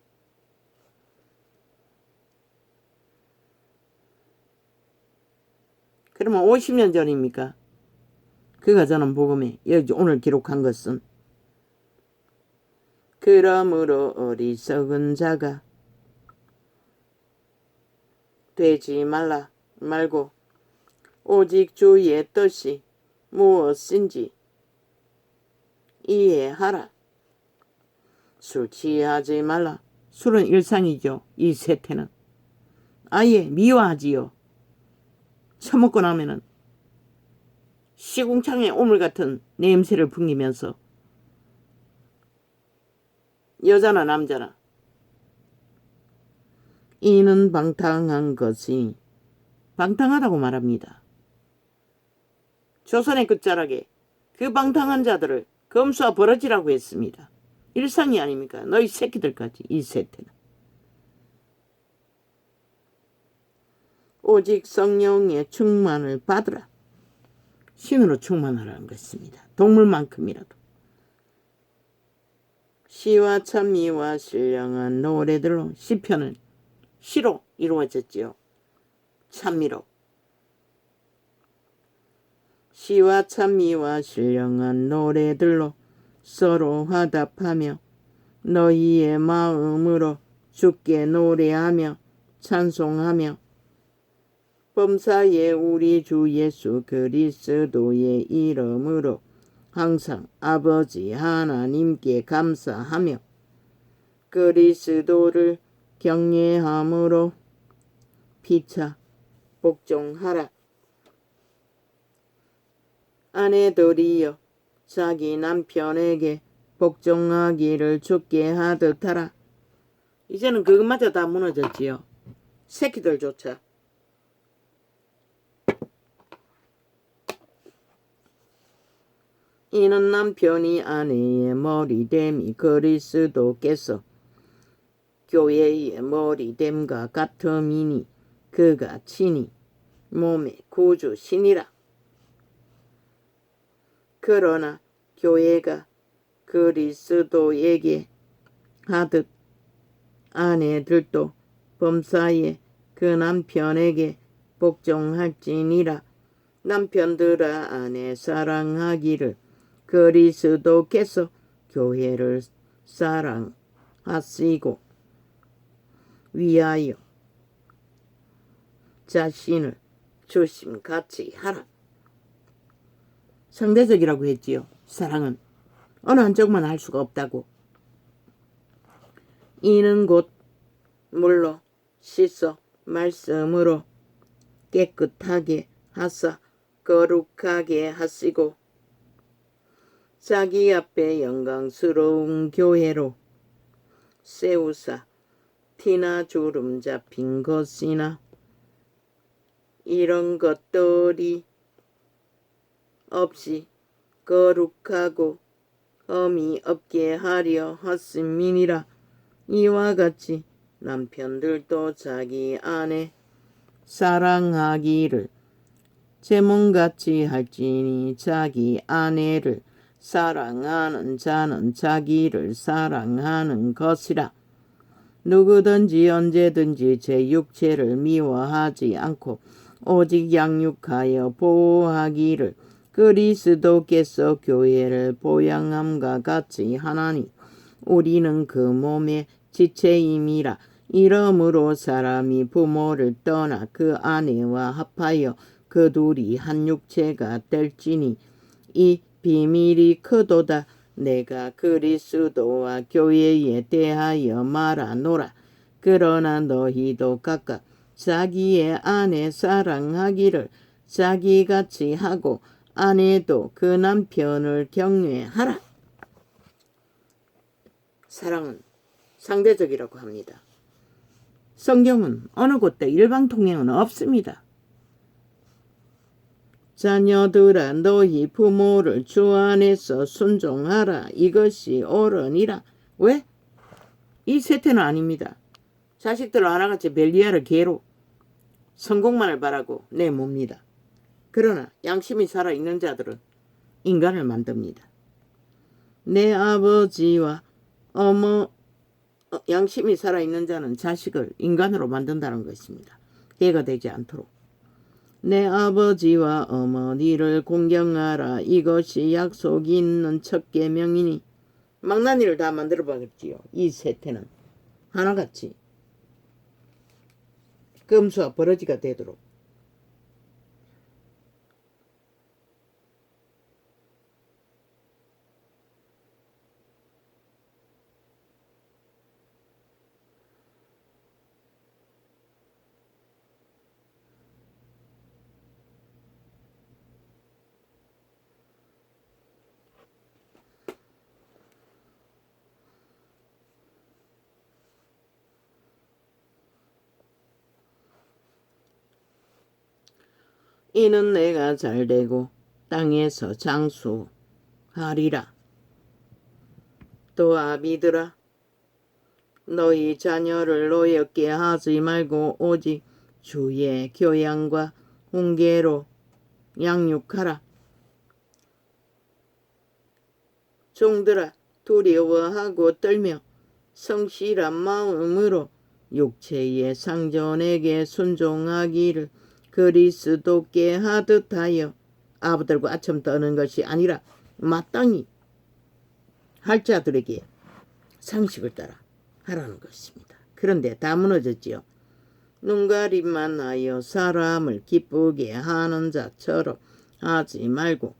그러면 50년 전입니까? 그가 저는 복음에 여기 오늘 기록한 것은 그러므로 어리석은 자가 되지 말고 오직 주의 뜻이 무엇인지 이해하라. 술 취하지 말라. 술은 일상이죠. 이 세태는 아예 미워하지요. 처먹고 나면은 시궁창에 오물 같은 냄새를 풍기면서 여자나 남자나 이는 방탕한 것이 방탕하다고 말합니다. 조선의 끝자락에 그 방탕한 자들을 검수와 버러지라고 했습니다. 일상이 아닙니까? 너희 새끼들까지 이 세태는. 오직 성령의 충만을 받으라. 신으로 충만하라는 것입니다. 동물만큼이라도. 시와 찬미와 신령한 노래들로 시편은 시로 이루어졌지요. 찬미로. 시와 찬미와 신령한 노래들로 서로 화답하며 너희의 마음으로 주께 노래하며 찬송하며 범사에 우리 주 예수 그리스도의 이름으로 항상 아버지 하나님께 감사하며 그리스도를 경외함으로 피차 복종하라. 아내들이여 자기 남편에게 복종하기를 주께 하듯 하라. 이제는 그것마저 다 무너졌지요. 새끼들조차 이는 남편이 아내의 머리됨이 그리스도께서 교회의 머리됨과 같음이니 그가 친히 몸의 구주시니라. 그러나 교회가 그리스도에게 하듯 아내들도 범사에 그 남편에게 복종할지니라. 남편들아 아내 사랑하기를 그리스도께서 교회를 사랑하시고 위하여 자신을 조심같이 하라. 상대적이라고 했지요. 사랑은 어느 한쪽만 할 수가 없다고. 이는 곧 물로 씻어 말씀으로 깨끗하게 하사 거룩하게 하시고 자기 앞에 영광스러운 교회로 세우사 티나 주름 잡힌 것이나 이런 것들이 없이 거룩하고 흠이 없게 하려 하심이니라. 이와 같이 남편들도 자기 아내 사랑하기를 제 몸같이 할지니 자기 아내를 사랑하는 자는 자기를 사랑하는 것이라. 누구든지 언제든지 제 육체를 미워하지 않고 오직 양육하여 보호하기를 그리스도께서 교회를 보양함과 같이 하나니 우리는 그 몸의 지체임이라. 이러므로 사람이 부모를 떠나 그 아내와 합하여 그 둘이 한 육체가 될지니 이 비밀이 크도다. 내가 그리스도와 교회에 대하여 말하노라. 그러나 너희도 각각 자기의 아내 사랑하기를 자기같이 하고 아내도 그 남편을 경외하라. 사랑은 상대적이라고 합니다. 성경은 어느 곳도 일방통행은 없습니다. 자녀들아 너희 부모를 주 안에서 순종하라. 이것이 옳으니라. 왜? 이 세태는 아닙니다. 자식들 하나같이 벨리아를 개로 성공만을 바라고 내몹니다. 그러나 양심이 살아있는 자들은 인간을 만듭니다. 내 아버지와 양심이 살아있는 자는 자식을 인간으로 만든다는 것입니다. 해가 되지 않도록. 내 아버지와 어머니를 공경하라. 이것이 약속이 있는 첫 계명이니. 망나니를 다 만들어 봤지요. 이 세태는 하나같이 금수와 버러지가 되도록. 이는 내가 잘되고 땅에서 장수하리라. 또 아비들아 너희 자녀를 노엽게 하지 말고 오직 주의 교양과 훈계로 양육하라. 종들아 두려워하고 떨며 성실한 마음으로 육체의 상전에게 순종하기를 그리스도께 하듯 하여 아부들과 아첨 떠는 것이 아니라 마땅히 할 자들에게 상식을 따라 하라는 것입니다. 그런데 다 무너졌지요. 눈가림만 하여 사람을 기쁘게 하는 자처럼 하지 말고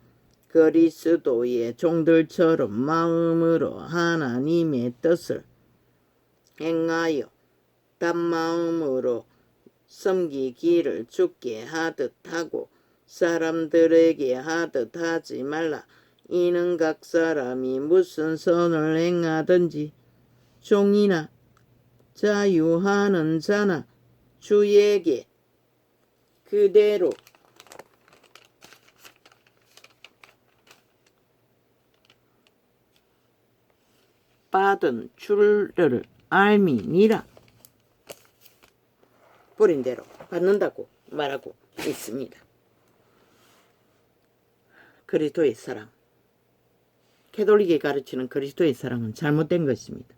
그리스도의 종들처럼 마음으로 하나님의 뜻을 행하여 단마음으로 섬기기를 주께 하듯 하고 사람들에게 하듯 하지 말라. 이는 각 사람이 무슨 선을 행하든지 종이나 자유하는 자나 주에게 그대로 받은 줄을 알미니라. 버린 대로 받는다고 말하고 있습니다. 그리스도의 사랑, 캐톨릭이 가르치는 그리스도의 사랑은 잘못된 것입니다.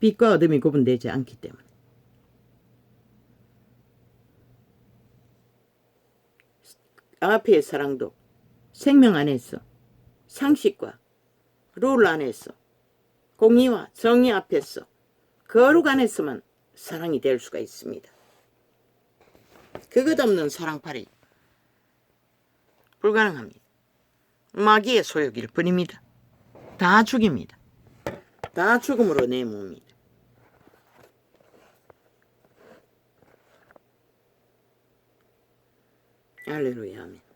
빛과 어둠이 구분되지 않기 때문에. 아가페의 사랑도 생명 안에서, 상식과 룰 안에서, 공의와 정의 앞에서, 거룩 안에서만 사랑이 될 수가 있습니다. 그것 없는 사랑팔이 불가능합니다. 마귀의 소욕일 뿐입니다. 다 죽입니다. 다 죽음으로 내모입니다. 할렐루야 아멘.